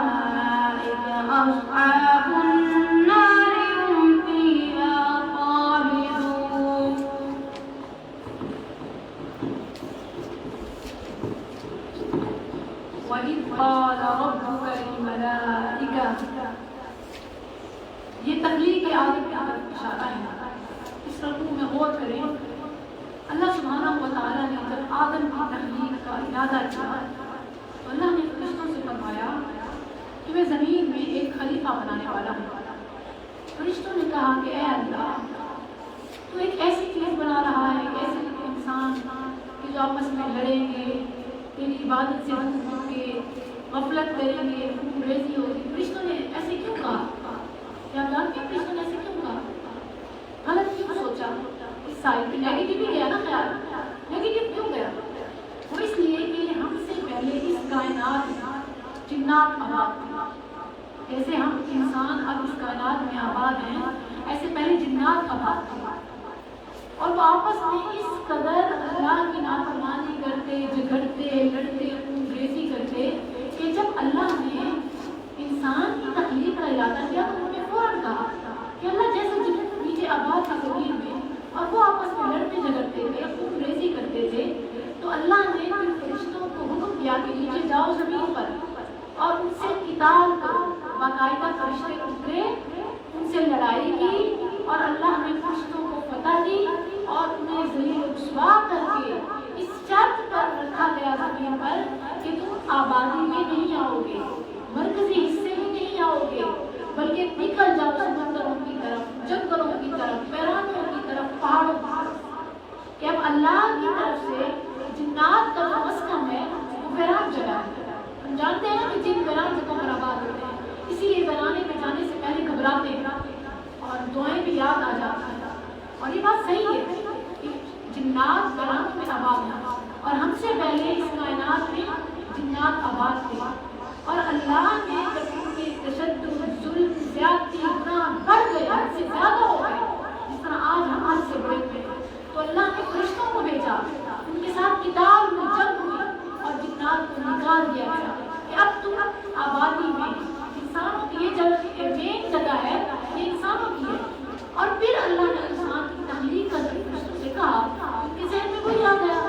أصحاب النار هم فيها خالدون وَإِذْ قَالَ رَبُّكَ لِلْمَلَائِكَةِ یہ تخلیق آدم کی طرف اشارہ ہے. اس رکوع میں غور کریں. اللہ سبحانہ و تعالیٰ نے جب آدم کی تخلیق کا ارادہ کیا تو اللہ نے فرشتوں سے فرمایا کہ میں زمین میں ایک خلیفہ بنانے والا ہوں. فرشتوں نے کہا کہ اے اللہ تو ایک ایسی چیز بنا رہا ہے, ایک ایسے انسان کہ جو آپس میں لڑیں گے, تیری عبادت سے دور ہوں گے, غفلت کریں گے, ریزی ہوگی. فرشتوں نے ایسے کیوں کہا؟ کیا جانتے ہیں فرشتوں نے ایسے کیوں کہا؟ غلط کیوں سوچا؟ اس سائڈ پہ نیگیٹو ہی گیا نا خیال. نیگیٹو کیوں گیا؟ وہ اس لیے کہ ہم سے پہلے اس کائنات میں جنات آباد تھے. جیسے ہم انسان اب اس کائنات میں آباد ہیں, ایسے پہلے جنات آباد تھے. اور وہ آپس میں اس قدر اللہ کی نافرمانی کرتے, جھگڑتے, لڑتے, خون ریزی کرتے کہ جب اللہ نے انسان کی تخلیق کا ارادہ کیا تو انہوں نے فوراً کہا کہ اللہ جیسے جنت نیچے آباد تھا زمین میں اور وہ آپس میں لڑتے جھگڑتے تھے, خون ریزی کرتے تھے, تو اللہ نے ان فرشتوں کو حکم دیا کہ نیچے جاؤ زمین پر اور ان سے قتال کرو. باقاعدہ فرشتے اترے, ان سے لڑائی کی اور اللہ نے فرشتوں کو فتح دی اور انہیں ذلیل و رسوا کر کے اس شرط پر رکھا گیا زمین پر کہ تم آبادی میں نہیں آؤ گے, مرکزی حصے میں نہیں آؤ گے, بلکہ نکل جاؤ سمندروں کی طرف, جنگلوں کی طرف, ویرانوں کی طرف, پہاڑوں کی طرف. کہ اب اللہ کی طرف سے جنات کا جو مسکن ہے وہ ویران جگہ ہے. ہم جانتے ہیں کہ جن ویران جگہوں پر آباد ہوتے ہیں, اسی لیے ویرانے میں جانے سے پہلے گھبراتے ہیں اور دعائیں بھی یاد آ جاتی ہیں. اور یہ بات صحیح ہے کہ جنات ویرانوں میں آباد ہیں اور ہم سے پہلے اس کائنات میں جنات آباد تھے. اور اللہ نے جب ان کے تشدد, ظلم, زیادتی, گناہ بڑھ گئے, حد سے زیادہ ہو گئے, جس طرح آج ہم حد سے بڑے ہوئے, تو اللہ نے فرشتوں کو بھیجا, ان کے ساتھ قتال ہوئی, جنگ ہوئی اور جنات کو نکال دیا گیا کہ اب تم آبادی میں انسانوں کی یہ جگہ مین جگہ ہے, یہ انسانوں کی ہے. اور پھر اللہ نے انسان کی تخلیق کر کے فرشتوں سے کہا, ان کے ذہن میں وہی آ گیا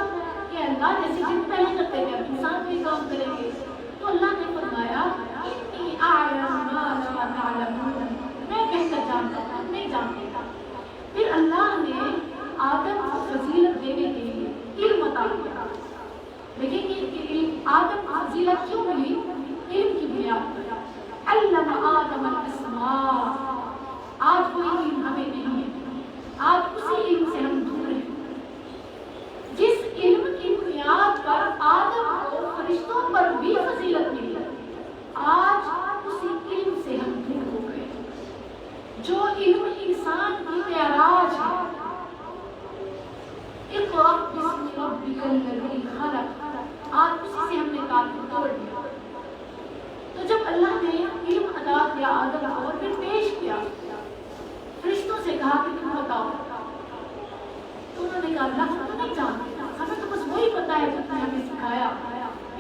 کہ اللہ جیسے جن پہلے کرتے تھے اب انسان بھی کام کریں گے. تو اللہ نے فرمایا ان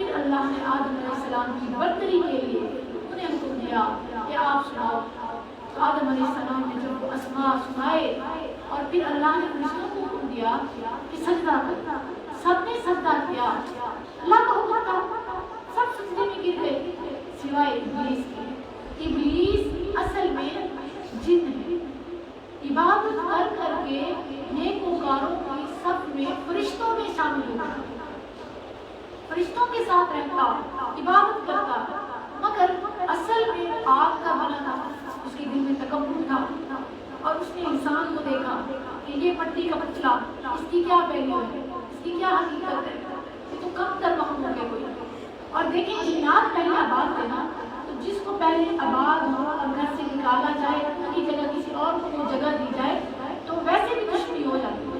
پھر اللہ نے آدم علیہ السلام کی برتری کے لیے انہیں حکم دیا کہ آپ سناؤ. تو آدم علیہ السلام نے جب وہ اسماء سنائے اور پھر اللہ نے فرشتوں کو حکم دیا کہ سجدہ کرو. سب نے سجدہ کیا. اللہ کا حکم تھا, سب سجدے میں گر گئے سوائے ابلیس کے. ابلیس اصل میں جن ہے, عبادت کر کر کے نیکوکاروں کی صف میں فرشتوں میں شامل ہو گیا, فرشتوں کے ساتھ رہتا, عبادت کرتا, مگر اصل میں آگ کا بنا تھا. اس کے دل میں تکبر تھا اور اس نے انسان کو دیکھا کہ یہ پٹی کا پتلا, اس کی کیا ویلیو ہے, اس کی کیا حقیقت ہے, یہ تو کم تر مخلوق ہے کوئی. اور دیکھیں جنات پہلے آباد تھے نا, تو جس کو پہلے آباد ہو اور گھر سے نکالا جائے, ان کی جگہ کسی اور کو وہ جگہ دی جائے تو ویسے بھی دشمنی ہو جاتی ہے.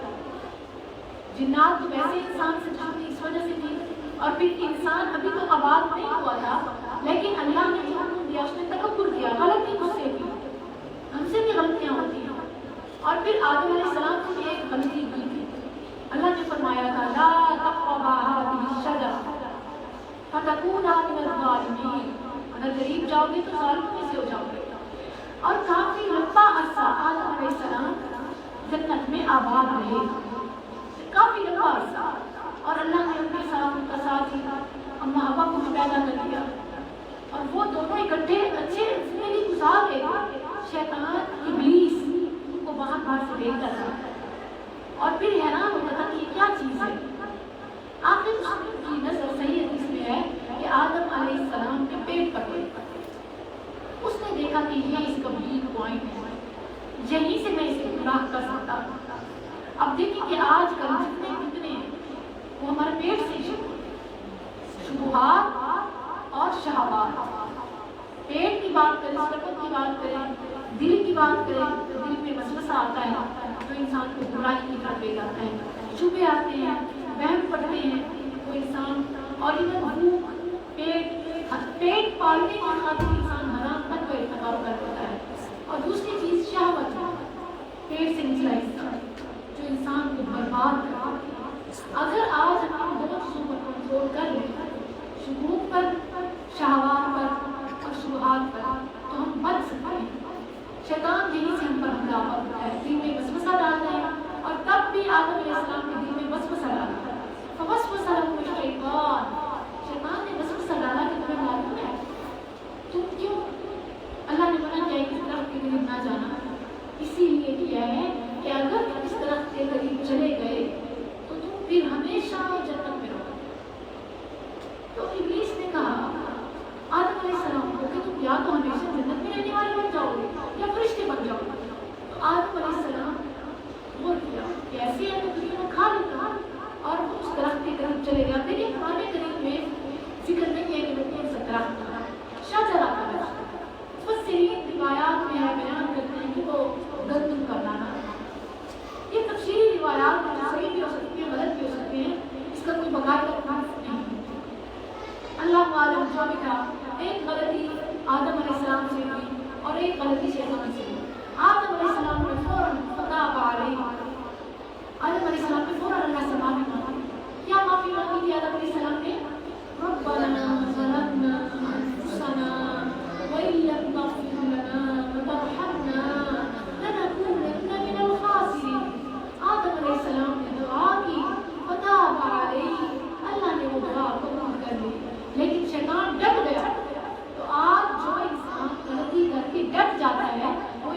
جنات تو ویسے انسان سے دشمنی اس وجہ سے تھی, اور پھر انسان ابھی تو آباد نہیں ہوا تھا, لیکن اللہ نے جو حکم دیا اس نے تکبر کیا, غلطی مجھ سے کی, ہم سے بھی غلطیاں ہوتی ہیں. اور پھر آدم علیہ السلام نے بھی ایک غلطی کی تھی. اللہ نے فرمایا تھا لا تقربا هذه الشجرة فتكونا من الظالمين, اگر قریب جاؤ گے تو ظالموں میں سے ہو جاؤ گے. اور کافی لمبا عرصہ آدم علیہ السلام جنت میں آباد رہے, کافی لمبا عرصہ. اور اللہ نے ان کے ساتھ ان کا ساتھ ہی اما حوا کو بھی پیدا کر دیا, اور وہ دونوں اکٹھے اچھے زندگی گزار گئے. شیطان ابلیس ان کو باہر باہر سے دیکھتا تھا اور پھر حیران ہوتا تھا کہ یہ کیا چیز ہے. آخر اس کی نظر صحیح حدیث میں ہے کہ آدم علیہ السلام کے پیٹ پر گئی. اس نے دیکھا کہ یہ اس کا ویک پوائنٹ ہے, یہیں سے میں اسے گمراہ کر سکتا ہوں. اب دیکھیں کہ آج کل جتنے فتنے وہ ہمارے پیٹ سے شبہات اور شہوات. پیٹ کی بات کریں, شہوت کی بات کریں, دل کی بات کریں, دل میں وسوسہ آتا ہے جو انسان کو برائی کی طرف لے جاتا ہے. شبہے آتے ہیں, وہم پڑتے ہیں, وہ انسان اور ادھر پیٹ پالنے کی خاطر انسان حرام تک کا ارتکاب کر دیتا ہے. اور دوسری چیز شہوت ہے, پیٹ سے نچلا حصہ جو انسان کو برباد کرتا ہے. اگر آج ہم دونوں چیزوں پر کنٹرول کر لیں, شکوک پر, شہوات پر اور شبہات پر, تو ہم بچ سکتے ہیں. شیطان یہیں سے ہم پر حملہ ہوتا ہے, دل میں وسوسہ ڈالتا ہے, اور تب بھی آدم علیہ السلام کے دل میں وسوسہ ڈالا. فوسوس لهم الشیطان, شیطان نے وسوسہ ڈالا کہ تمہیں معلوم ہے تم کیوں اللہ نے منع کیا کہ اس درخت کے قریب نہ جانا, اسی لیے کیا ہے کہ اگر تم اس درخت کے قریب چلے گئے تو تم پھر ہمیشہ جنت میں رہو. تو ابلیس نے کہا آدم علیہ السلام کو کہ تم یا تو ہمیشہ جنت میں رہنے والے بن جاؤ گے یا فرشتے بن جاؤ گے. تو آدم علیہ السلام غور کیا کہ ایسے ہے تو دنیا میں کھا لیتا, اور وہ اس درخت کے قریب چلے گیا. لیکن قرآن کریم میں ذکر نہیں ہے کہ وہ کون سا درخت تھا, شجرہ کا درخت. مفسرین روایات میں بیان کرتے ہیں کہ وہ گندم کا دانہ. یہ تفصیلی روایات صحیح بھی ہو سکتی ہیں, غلط بھی ہو سکتے ہیں, اس کا کوئی باقاعدہ پروف نہیں. اللہ عالم جو بھی تھا, ایک غلطی آدم علیہ السلام سے ہوئی اور ایک غلطی شیطان سے ہوئی. آدم علیہ السلام نے فوراً فتاب علیہ, آدم علیہ السلام نے فوراً اللہ سے معافی مانگی. کیا معافی مانگی تھی آدم علیہ السلام نے؟ ربنا ظلمنا انفسنا وان لم تغفر لنا وترحمنا لنكونن من الخاسرین. آدم علیہ السلام نے دعا کی, فتاب علیہ, اللہ نے وہ دعا قبول کر لی. لیکن شیطان ڈٹ گیا. تو آج جو انسان غلطی کر کے ڈٹ جاتا ہے وہ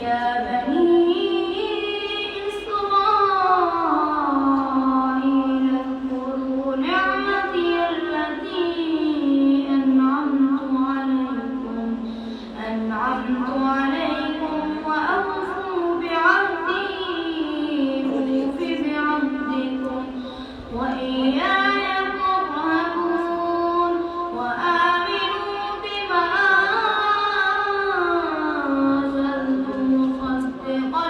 يا بني إسرائيل اذكروا نعمتي التي أنعمت عليكم وأوفوا بعهدي أوف بعهدكم وإياي فارهبون وآمنوا بما أنزلت مصدقا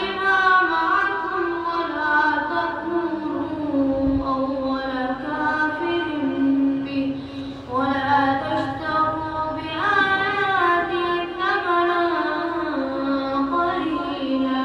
لما معكم ولا تكونوا أول كافر به ولا تشتروا بآياتي ثمنا قليلا.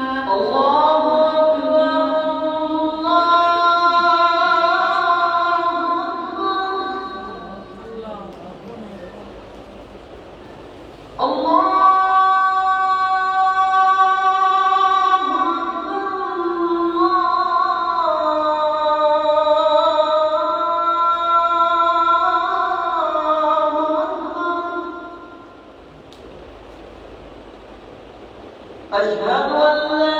أشهد أن لا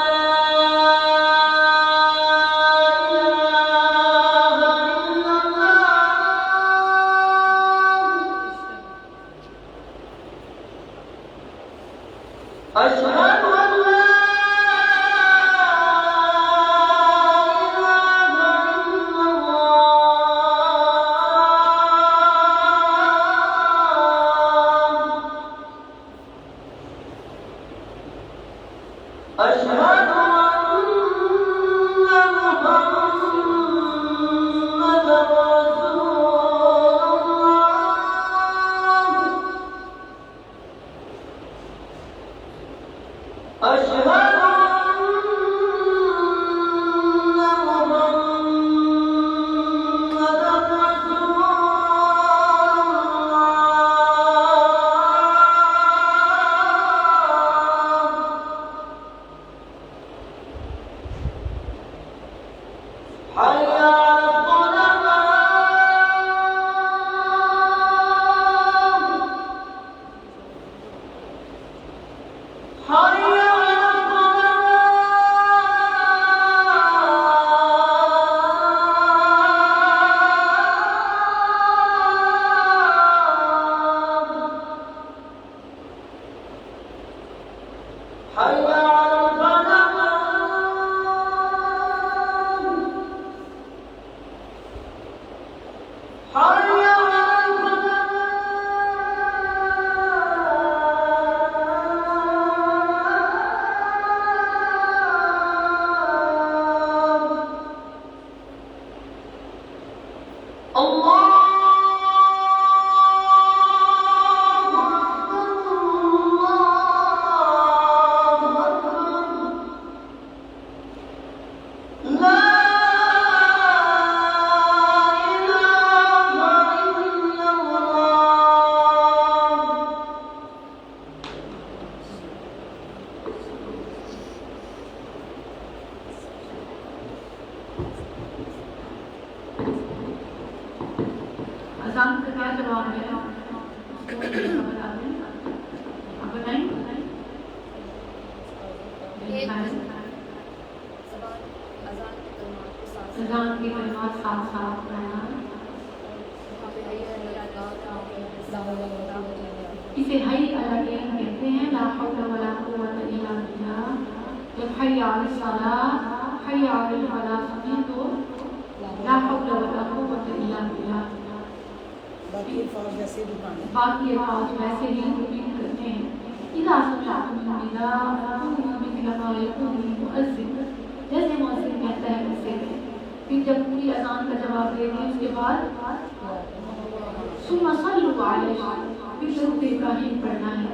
أشهد أن لا أشهد أن محمدًا رسول الله. أشهد أن محمدًا رسول الله. حي على الصلاة. حي على الصلاة. حي على اذان کا کیا جواب ہے؟ آپ بتائیں. اذان کی کلمات صاف صاف پڑھنا. اسے حی علی کہتے ہیں. لا حول ولا قوت الا باللہ. جب حی علی الصلاۃ حی علی الفلاح سنیں تو لا حول ولا قوت الا باللہ. باقی الفاظ ویسے ہی ریپیٹ کرتے ہیں. اذا سمعتم النداء فقولوا مثل ما يقول المؤذن. جیسے مؤذن کہتا ہے ویسے. پھر جب پوری اذان کا جواب دے دیں اس کے بعد ثم صلوا علیہ. پھر درود ابراہیم پڑھنا ہے.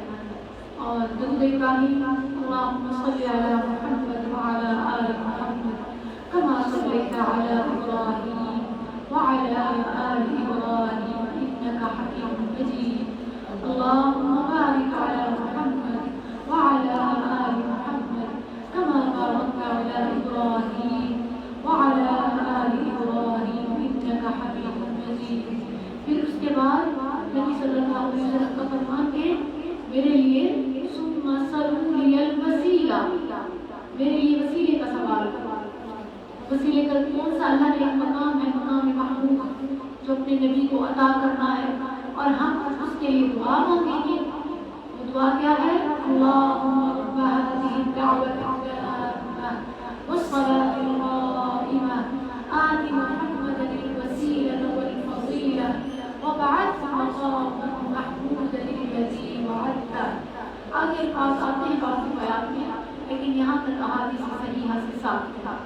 اور درود ابراہیم اللهم صل على محمد وعلى آل محمد كما صليت على إبراهيم وعلى آل إبراهيم إنك حكيم مجيد. اللهم بارك على محمد وعلى آل محمد كما باركت على إبراهيم وعلى آل إبراهيم إنك حكيم مجيد. بعد نبی صلی اللہ علیہ وسلم کا فرمان کہ میرے لیے ثم صلوا لی الوسیلہ، میرے لیے وسیلے کا سوال کرو۔ وسیلے کا کون سا؟ اللہ نے ایک مقام ہے، مقام محمود، جو اپنے نبی کو عطا کرنا ہے، اور ہم اس کے لیے دعا مانگیں گے۔ وہ دعا کیا ہے؟ اللہم رب هذه الدعوة التامة والصلاة القائمة آت محمدا الوسيلة والفضيلة وابعثه مقاما محمودا الذي وعدته۔ آگے الفاظ آتے ہیں باقی بیان میں، لیکن یہاں تک احادیث صحیحہ سے ثابت ہے۔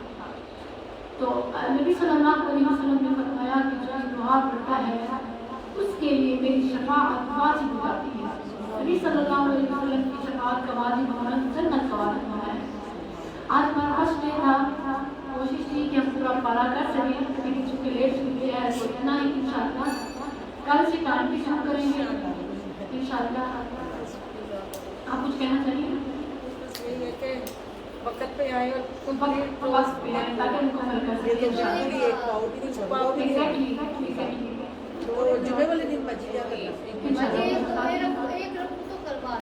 تو نبی صلی اللہ علیہ وسلم نے فرمایا کہ جو دعا پڑھتا ہے اس کے لیے میری شفاعت واجب ہو جاتی ہے۔ نبی صلی اللہ علیہ وسلم کی شفاعت کا واجب ہونا جنت کا واجب ہونا ہے۔ آج ہمارا فسٹ ڈے تھا، کوشش تھی کہ ہم پورا پارا کر سکیں، لیکن چونکہ لیٹ ہو گیا ہے تو اتنا ہی انشاءاللہ کل سے ٹائم بھی شروع کریں گے انشاءاللہ۔ آپ کچھ کہنا چاہیے؟ وقت پہ آئے اور وقت پہ آئے تاکہ مکمل کر سکیں انشاءاللہ۔ جمعے والے دن بچی جا ایک